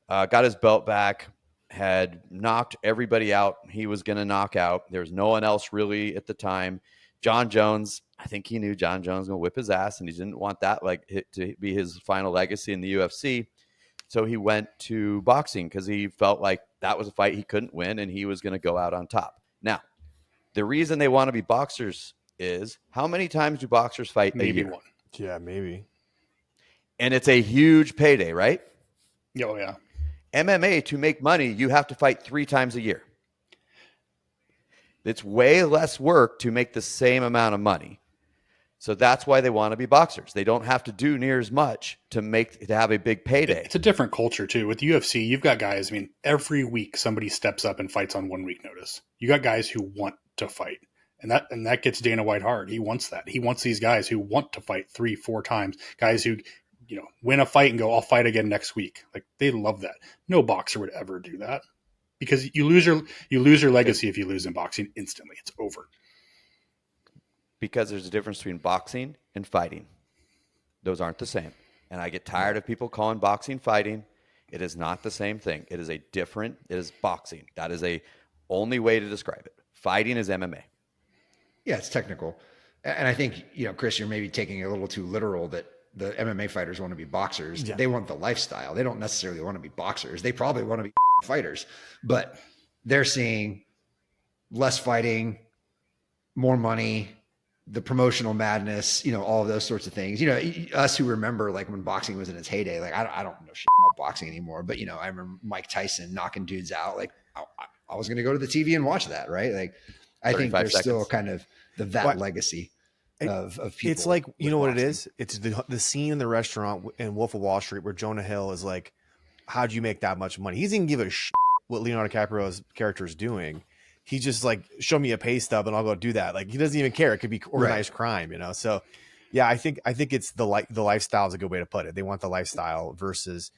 got his belt back, had knocked everybody out he was going to knock out. There was no one else really at the time. John Jones, I think he knew John Jones was going to whip his ass, and he didn't want that to be his final legacy in the UFC. So he went to boxing because he felt like that was a fight he couldn't win, and he was going to go out on top. Now, the reason they want to be boxers is, how many times do boxers fight a year? One. Yeah, maybe. And it's a huge payday, right? Oh, yeah. MMA, to make money, you have to fight 3 times a year. It's way less work to make the same amount of money. So that's why they want to be boxers. They don't have to do near as much to have a big payday. It's a different culture too. With the UFC, you've got guys, I mean, every week somebody steps up and fights on 1 week notice. You got guys who want to fight. And that gets Dana White hard. He wants that. He wants these guys who want to fight 3-4 times. Guys who, you know, win a fight and go, I'll fight again next week. Like, they love that. No boxer would ever do that, because you lose your legacy if you lose in boxing instantly. It's over. Because there's a difference between boxing and fighting. Those aren't the same. And I get tired of people calling boxing fighting. It is not the same thing. It is boxing. That is a only way to describe it. Fighting is MMA. Yeah, it's technical. And I think, you know, Chris, you're maybe taking it a little too literal that the MMA fighters want to be boxers. Yeah. They want the lifestyle. They don't necessarily want to be boxers. They probably want to be fighters, but they're seeing less fighting, more money, the promotional madness, you know, all of those sorts of things. You know, us who remember like when boxing was in its heyday, like I don't know shit about boxing anymore, but you know, I remember Mike Tyson knocking dudes out. Like I was going to go to the TV and watch that, right? Like, I think there's still kind of that legacy. of people. It's like, you with know what it boxing. is? It's the scene in the restaurant in Wolf of Wall Street where Jonah Hill is like, how'd you make that much money? He doesn't even give a shit what Leonardo DiCaprio's character is doing. He just like, show me a pay stub and I'll go do that. Like, he doesn't even care. It could be organized crime, you know? So yeah, I think it's the lifestyle is a good way to put it. They want the lifestyle versus,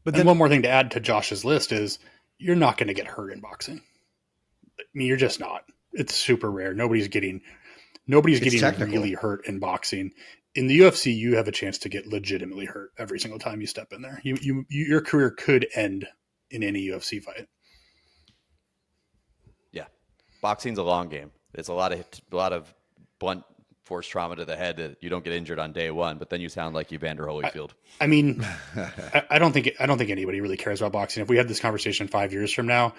but then And one more thing to add to Josh's list is you're not going to get hurt in boxing. I mean, you're just not. It's super rare. Nobody's getting technical. really hurt in boxing. In the UFC, you have a chance to get legitimately hurt every single time you step in there. Your career could end in any UFC fight. Yeah, boxing's a long game. It's a lot of blunt force trauma to the head that you don't get injured on day one, but then you sound like Evander Holyfield. I mean, I don't think anybody really cares about boxing. If we had this conversation 5 years from now,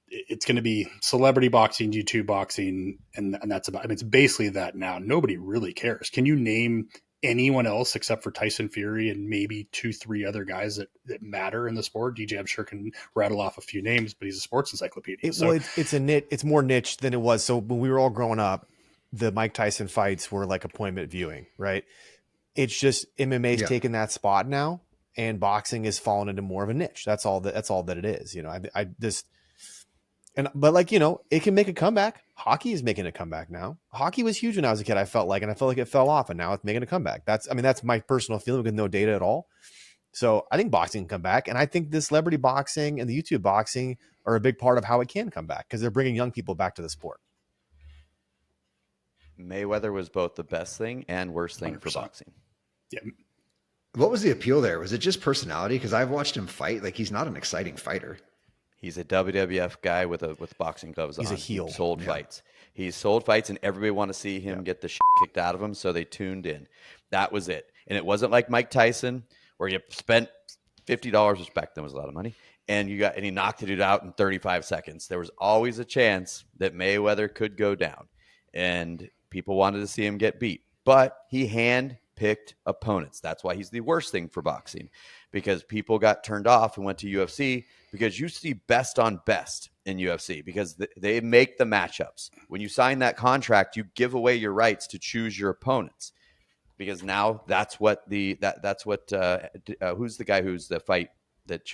it's going to be celebrity boxing, YouTube boxing, and that's about. I mean, it's basically that now. Nobody really cares. Can you name anyone else except for Tyson Fury and maybe 2-3 other guys that matter in the sport? DJ, I'm sure, can rattle off a few names, but he's a sports encyclopedia. It's a niche. It's more niche than it was. So when we were all growing up, the Mike Tyson fights were like appointment viewing, right? It's just MMA's taken that spot now, and boxing has fallen into more of a niche. That's all that it is. You know, I just. But like, you know, it can make a comeback. Hockey is making a comeback now. Hockey was huge when I was a kid. I felt like it fell off, and now it's making a comeback. That's my personal feeling with no data at all. So I think boxing can come back, and I think the celebrity boxing and the YouTube boxing are a big part of how it can come back because they're bringing young people back to the sport. Mayweather was both the best thing and worst thing 100%. for boxing. Yeah. What was the appeal there? Was it just personality? Because I've watched him fight. Like, he's not an exciting fighter. He's a WWF guy with boxing gloves on. He's a heel. He sold fights. He sold fights, and everybody wanted to see him get the shit kicked out of him, so they tuned in. That was it. And it wasn't like Mike Tyson, where you spent $50, which back then was a lot of money, and he knocked the dude out in 35 seconds. There was always a chance that Mayweather could go down, and people wanted to see him get beat. But he hand-picked opponents. That's why he's the worst thing for boxing, because people got turned off and went to UFC because you see best on best in UFC because they make the matchups. When you sign that contract, you give away your rights to choose your opponents because now that's what who's the guy who's the fight that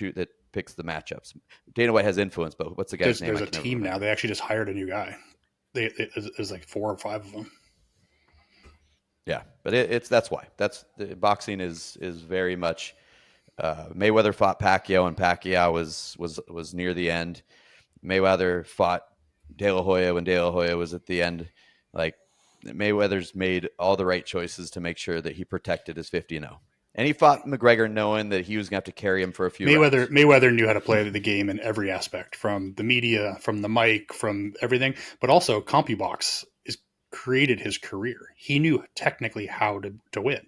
picks the matchups. Dana White has influence, but what's the guy's name? There's a team now. They actually just hired a new guy. There's like 4 or 5 of them. Yeah, but that's why. Boxing is very much. Mayweather fought Pacquiao, and Pacquiao was near the end. Mayweather fought De La Hoya when De La Hoya was at the end. Like, Mayweather's made all the right choices to make sure that he protected his 50-0. And he fought McGregor knowing that he was going to have to carry him for a few rounds. Mayweather knew how to play the game in every aspect, from the media, from the mic, from everything. But also, CompuBox created his career. He knew technically how to win.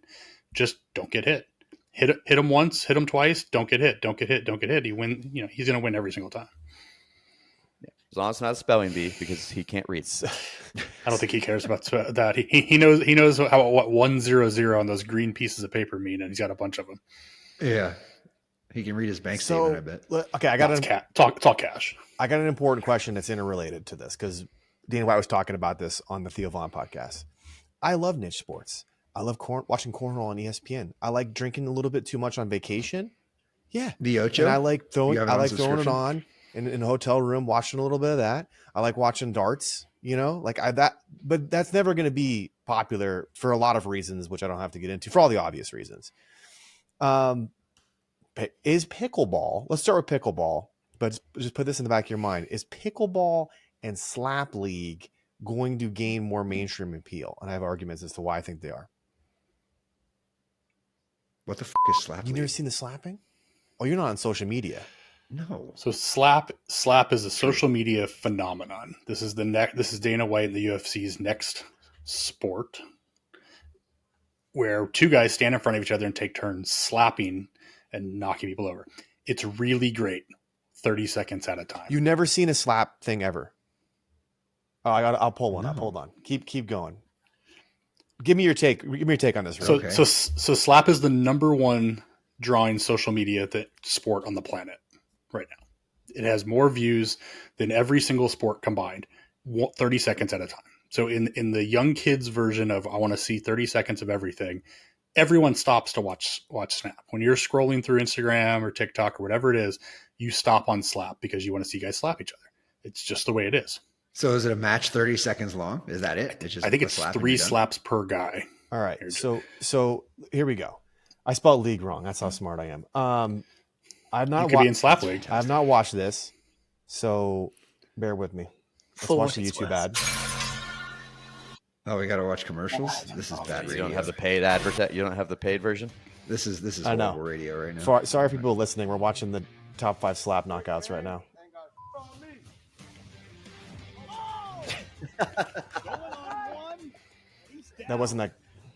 Just don't get hit. Hit him once, hit him twice, don't get hit, don't get hit, don't get hit. He's going to win every single time. Yeah. As long as it's not a spelling bee, because he can't read. I don't think he cares about that. He knows what 100 on those green pieces of paper mean, and he's got a bunch of them. Yeah. He can read his bank statement, I bet. Okay, I got talk cash. I got an important question that's interrelated to this because Dana White was talking about this on the Theo Vaughn podcast. I love niche sports. I love watching cornhole on ESPN. I like drinking a little bit too much on vacation. Yeah. The Ocho? And I like throwing it subscription? on in a hotel room, watching a little bit of that. I like watching darts, but that's never going to be popular for a lot of reasons, which I don't have to get into, for all the obvious reasons. Is pickleball, let's start with pickleball, but just put this in the back of your mind. Is pickleball and slap league going to gain more mainstream appeal? And I have arguments as to why I think they are. What the is slap? You never seen the slapping? Oh, you're not on social media. No. So slap is a social media phenomenon. This is Dana White and the UFC's next sport, where 2 guys stand in front of each other and take turns slapping and knocking people over. It's really great. 30 seconds at a time. You've never seen a slap thing ever. Oh, I'll pull one up. Hold on. Keep going. Give me your take. Give me your take on this. So slap is the number 1 drawing social media sport on the planet right now. It has more views than every single sport combined, 30 seconds at a time. So in the young kids version of I want to see 30 seconds of everything, everyone stops to watch Snap. When you're scrolling through Instagram or TikTok or whatever it is, you stop on Slap because you want to see guys slap each other. It's just the way it is. So is it a match 30 seconds long? Is that it? It's just I think a it's slap and 3 you're done? slaps per guy. All right. So here we go. I spelled league wrong. That's how smart I am. I've You not could be in Slap League. I have not watched this, so bear with me. Let's For watch the what it's YouTube worth. ad. Oh, we got to watch commercials. This is bad You radio. don't have the paid You don't have the paid version. This is I know. horrible radio right now. Sorry for people listening. We're watching the top 5 slap knockouts right now. That wasn't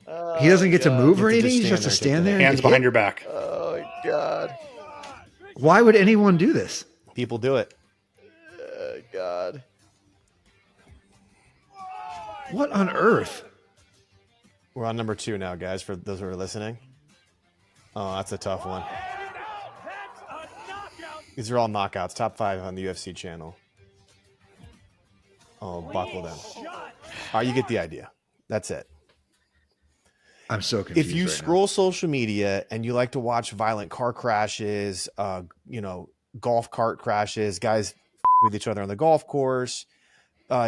that. He doesn't get to move or You have to anything. He just just has to stand stand there there. and and Hands get behind hit? your back. Oh my god. Why would anyone do this? People do it. God. What on earth? We're on number 2 now, guys, for those who are listening. Oh, that's a tough one. These are all knockouts. Top 5 on the UFC channel. Oh, buckle them. All right, you get the idea. That's it. I'm so confused. If you right scroll social media and you like to watch violent car crashes, golf cart crashes, guys with each other on the golf course,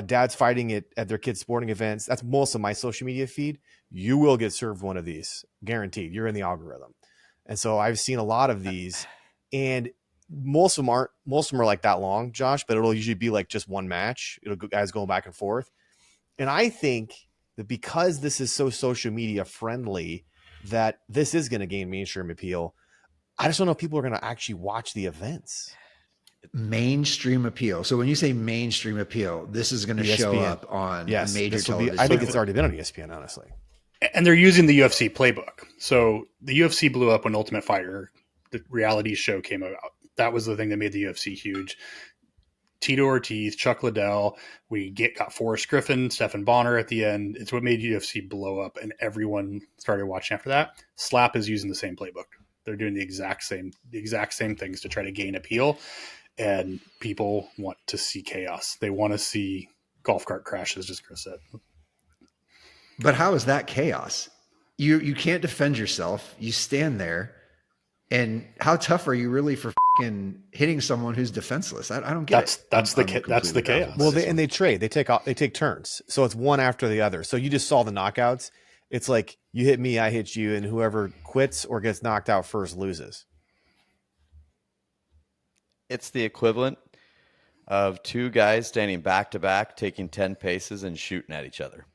dads fighting at their kids' sporting events, that's most of my social media feed. You will get served one of these, guaranteed. You're in the algorithm. And so I've seen a lot of these, and most of them are like that long, Josh, but it'll usually be like just one match. It'll guys going back and forth. And I think that because this is so social media friendly, that this is going to gain mainstream appeal. I just don't know if people are going to actually watch the events. now. Mainstream appeal. So when you say mainstream appeal, this is going to show ESPN. up on Yes, major this will be, television. I think it's already been on ESPN, honestly. And they're using the UFC playbook. So the UFC blew up when Ultimate Fighter, the reality show, came out. That was the thing that made the UFC huge. Tito Ortiz, Chuck Liddell, got Forrest Griffin, Stephen Bonner at the end. It's what made UFC blow up, and everyone started watching after that. Slap is using the same playbook. They're doing the exact same things to try to gain appeal, and people want to see chaos. They want to see golf cart crashes, just Chris said. But how is that chaos? You can't defend yourself. You stand there, and how tough are you really for fucking hitting someone who's defenseless? I don't get it. That's the completely chaos. baffled. Well, they trade. They take turns. So it's one after the other. So you just saw the knockouts. It's like you hit me, I hit you, and whoever quits or gets knocked out first loses. It's the equivalent of 2 guys standing back to back, taking 10 paces and shooting at each other.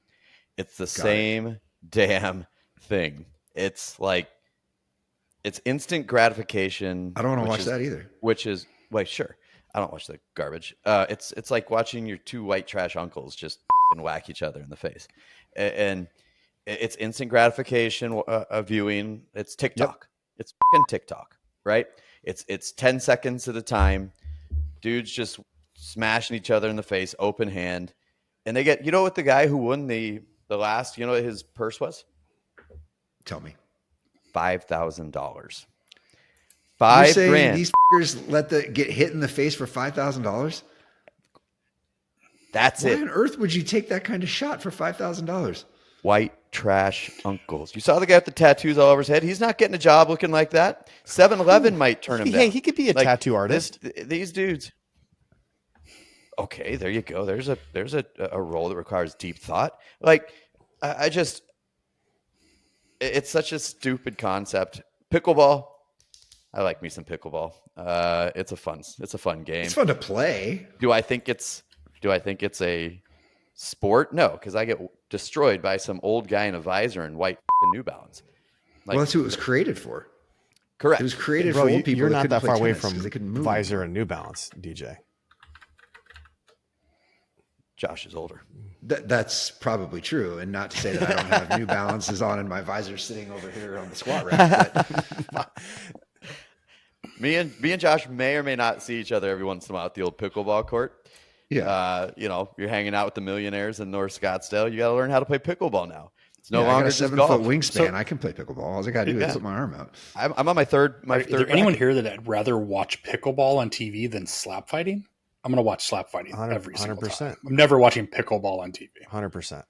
It's the same damn thing. It's like, it's instant gratification. I don't want to watch that either. Sure. I don't watch the garbage. It's like watching your 2 white trash uncles just whack each other in the face. And it's instant gratification viewing. It's TikTok. Yep. It's TikTok, right? It's 10 seconds at a time. Dudes just smashing each other in the face, open hand. And they get, what the guy who won the last, what his purse was? Tell me. $5,000. You're saying $5,000. these fuckers get hit in the face for $5,000? That's Why it. on earth would you take that kind of shot for $5,000? White trash uncles. You saw the guy with the tattoos all over his head. He's not getting a job looking like that. 7-Eleven might turn him down. Hey, he could be a tattoo artist. These dudes. Okay, there you go. There's a role that requires deep thought. Like, I just, it's such a stupid concept. Pickleball. I like me some pickleball. It's a fun game. It's fun to play. Do I think it's a sport? No, because I get destroyed by some old guy in a visor and white New Balance. Well, that's who it was created for. Correct. It was created Bro, for old people. you're not that play far away tennis from 'cause they couldn't move. Visor and New Balance, DJ. Josh is older. That's probably true, and not to say that I don't have New Balances on and my visor sitting over here on the squat rack. But Me and Josh may or may not see each other every once in a while at the old pickleball court. yeah, You're hanging out with the millionaires in North Scottsdale. You got to learn how to play pickleball now. It's no I got longer a just 7-foot golf. wingspan. So, I can play pickleball. All I got to do is put my arm out. I'm on my third. Is there anyone here that'd rather watch pickleball on TV than slap fighting? I'm gonna watch slap fighting 100%. every single time. I'm never watching pickleball on TV. 100%.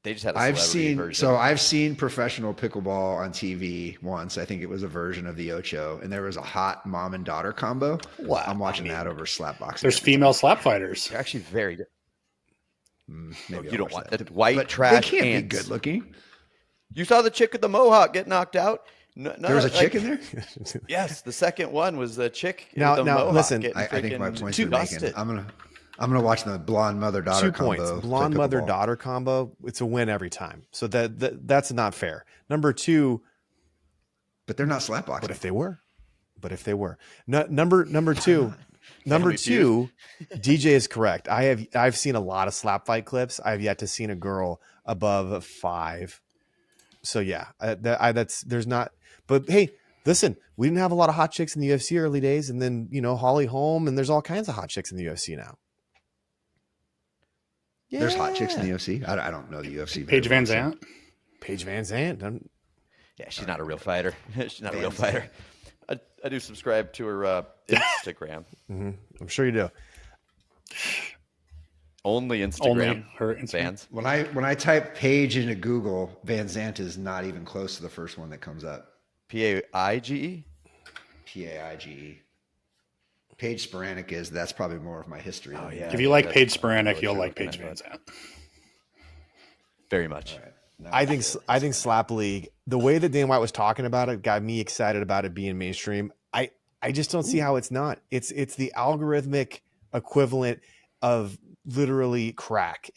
They just had a celebrity version. I've seen professional pickleball on TV once. I think it was a version of the Ocho, and there was a hot mom and daughter combo. Wow. I'm watching that over slap boxing. There's female slap fighters. They're actually very good. Maybe You don't watch want that. the white But trash they can't ants. be good looking. You saw the chick with the mohawk get knocked out. No, There was a chick in there. Yes, the second one was the chick. Now- with the now, mohawk listen, getting I think my freaking point's been busted. making. I'm gonna watch the blonde mother daughter 2 combo. points. play Blonde pickleball. mother daughter combo. It's a win every time. So that's not fair. Number 2, But they're not slap boxing. but if they were, no, number 2, number Family 2, DJ is correct. I've seen a lot of slap fight clips. I've yet to seen a girl above 5. So yeah, there's not. But hey, listen, we didn't have a lot of hot chicks in the UFC early days, and then Holly Holm, and there's all kinds of hot chicks in the UFC now. Yeah. There's hot chicks in the UFC. I don't know the UFC. Paige very Van well, so- Zandt. Paige Van Zandt. Yeah, she's not a real fighter. She's not a real Van fighter. I do subscribe to her Instagram. I'm sure you do. Only Instagram Only her Instagram. fans. When I type Paige into Google, Van Zandt is not even close to the first one that comes up. Paige. Paige. Paige Sporanic is. That's probably more of my history. Oh yeah. If you like that's Paige what Sporanic, you'll you're like looking Paige at. Van Zandt. Very much. All right. No. I think Slap League, the way that Dana White was talking about it, got me excited about it being mainstream. I just don't see how it's not. It's the algorithmic equivalent of literally crack.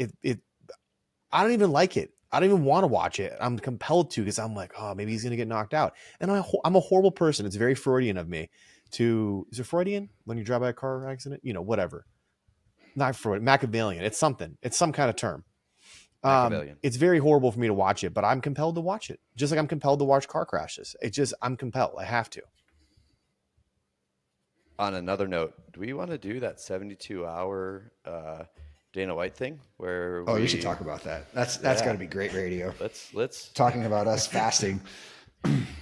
I don't even like it. I don't even want to watch it. I'm compelled to because I'm like, oh, maybe he's gonna get knocked out. And I'm a horrible person. It's very Freudian of me is it Freudian when you drive by a car accident? Whatever. Not Freud, Machiavellian. It's something. It's some kind of term. Machiavellian. It's very horrible for me to watch it, but I'm compelled to watch it. Just like I'm compelled to watch car crashes. I'm compelled. I have to. On another note, do we want to do that 72-hour Dana White thing where Oh, you should talk about that. That's got to be great radio. Let's Talking about us fasting.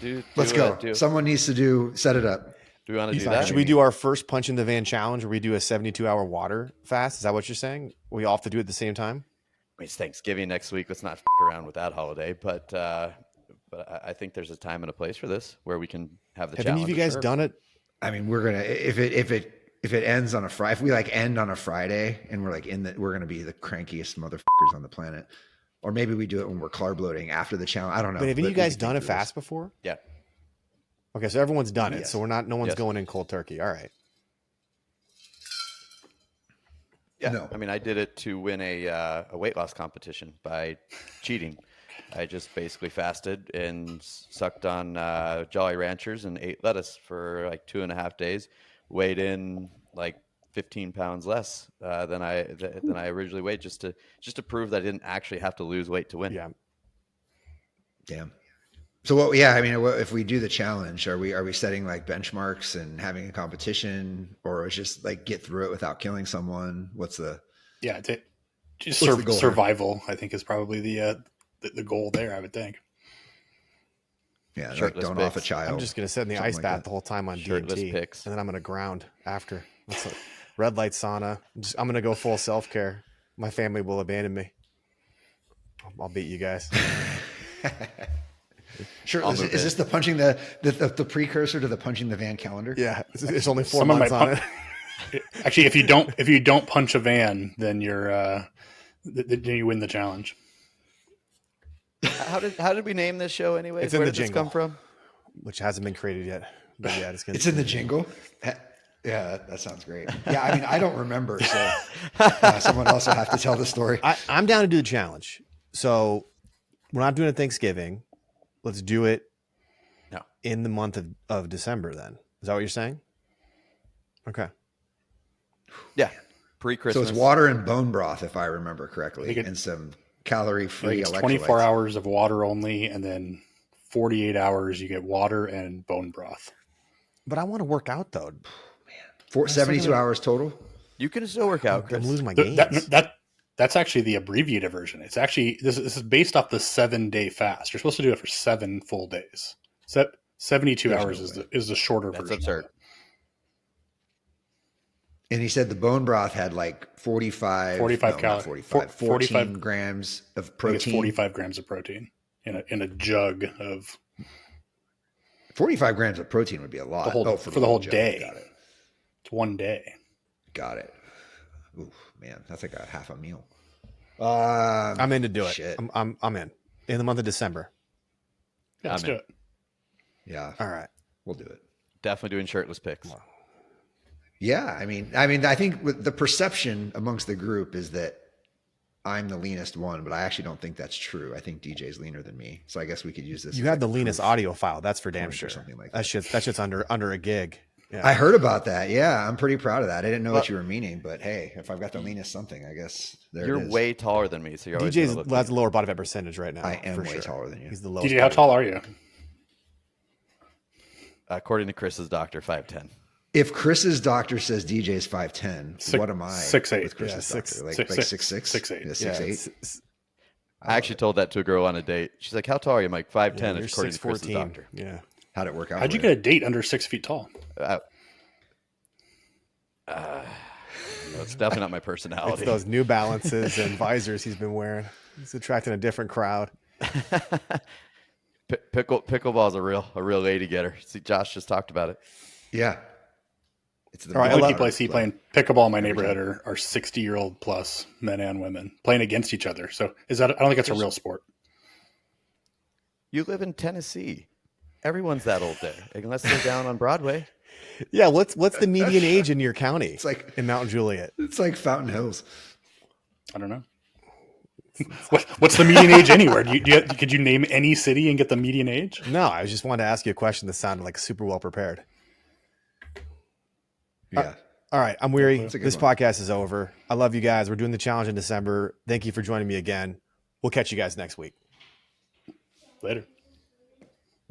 do Let's go. Someone needs to set it up. Do we want to do not that? Should we do our first punch in the van challenge where we do a 72-hour water fast? Is that what you're saying? We all have to do it at the same time? I mean, it's Thanksgiving next week. Let's not f around with that holiday, but I think there's a time and a place for this where we can have the Have challenge. any of you guys Sure. done it? I mean, we're gonna if it ends on a Friday, if we end on a Friday and we're we're gonna be the crankiest motherfuckers on the planet, or maybe we do it when we're carb loading after the challenge. I don't know. But have any of you we guys can done think it through this. fast before? Yeah. Okay, so everyone's done it. Yes. So no one's Yes. going in cold turkey. All right. Yeah. No. I mean, I did it to win a weight loss competition by cheating. I just basically fasted and sucked on Jolly Ranchers and ate lettuce for like 2.5 days. Weighed in like 15 pounds less than I originally weighed, just to prove that I didn't actually have to lose weight to win. Yeah. Damn. So what? Yeah, I mean, if we do the challenge, are we setting like benchmarks and having a competition, or is just like get through it without killing someone? What's the? Yeah, just What's the goal here? survival, I think, is probably the goal there, I would think. Yeah, like Shirtless don't off a pics. child. I'm just going to sit in the something ice like bath that. the whole time on Shirtless DMT. pics. And then I'm going to ground after. Red light sauna. I'm going to go full self-care. My family will abandon me. I'll beat you guys. Sure. I'll Is move this the punching the precursor to the punching the van calendar? Yeah. There's only 4 Someone months might on it. Actually, if you don't punch a van, then then you win the challenge. How did we name this show anyway? It's in Where the did this jingle. come from? Which hasn't been created yet. But yeah, It's in the jingle. Yeah, that sounds great. Yeah, I mean, I don't remember, so someone else will have to tell the story. I'm down to do the challenge. So we're not doing it Thanksgiving. Let's do it No. in the month of December then. Is that what you're saying? Okay. Yeah. So Pre-Christmas. it's water and bone broth, if I remember I correctly, think and some calorie-free It's electrolytes. 24 hours of water only, and then 48 hours you get water and bone broth. But I want to work out though. 72 hours total. You can still work out, I'm Chris. losing my Th- gains. That's actually the abbreviated version. It's actually this is based off the 7-day fast. You're supposed to do it for 7 full days. 72 There's hours no is way. the shorter That's version. absurd. And he said the bone broth had like 45 45 no, not calories. 14 45 grams of I think it's protein. 45 grams of protein in a jug of 45 grams of protein would be a lot. the whole for the whole jug. day. Got it. It's one day. Got it. Ooh, man, that's like a half a meal. I'm in to do it. Shit. I'm in the month of December. Yeah, let's I'm do in. it. Yeah, All right. we'll do it. Definitely doing shirtless picks. Yeah, I mean, I think with the perception amongst the group is that I'm the leanest one, but I actually don't think that's true. I think DJ's leaner than me, so I guess we could use this. You as have like the a leanest proof audio file. That's for damn point sure. or something like That shit's under a gig. Yeah. I heard about that. Yeah, I'm pretty proud of that. I didn't know what you were meaning, but hey, if I've got the leanest something, I guess You're it is. way taller than me, so you're always DJ's gonna look has a lean. lower body fat percentage right now. I am for way sure. taller than you. He's the lowest. DJ, how body tall fat. are you? According to Chris's doctor, 5'10". If Chris's doctor says DJ's 5'10", what am I? 6'8". With Chris's Yeah, doctor, like 6'8". 6'6", 6'8". Yeah, Yeah, 6'8". I actually told that to a girl on a date. She's like, "How tall are you?" I'm like, 5'10", you're according to Chris's 6'14". doctor. Yeah. How'd it work out? How'd you for get a date under 6 feet tall? It's definitely not my It's personality. those New Balances and visors he's been wearing. He's attracting a different crowd. Pickleball is a real lady getter. See, Josh just talked about it. Yeah. It's the All right, The only love- people I see playing pickleball in my Every neighborhood are 60-year-old plus men and women playing against each other. So I don't think it's a real sport. You live in Tennessee. Everyone's that old there, unless they're down on Broadway. Yeah, what's the median age in your county? It's like in Mount Juliet. it's like Fountain Hills. I don't know. What's the median age anywhere? Could you name any city and get the median age? No, I just wanted to ask you a question that sounded like super well prepared. Yeah. All right, I'm weary. That's a good This one. podcast is over. I love you guys. We're doing the challenge in December. Thank you for joining me again. We'll catch you guys next week. Later.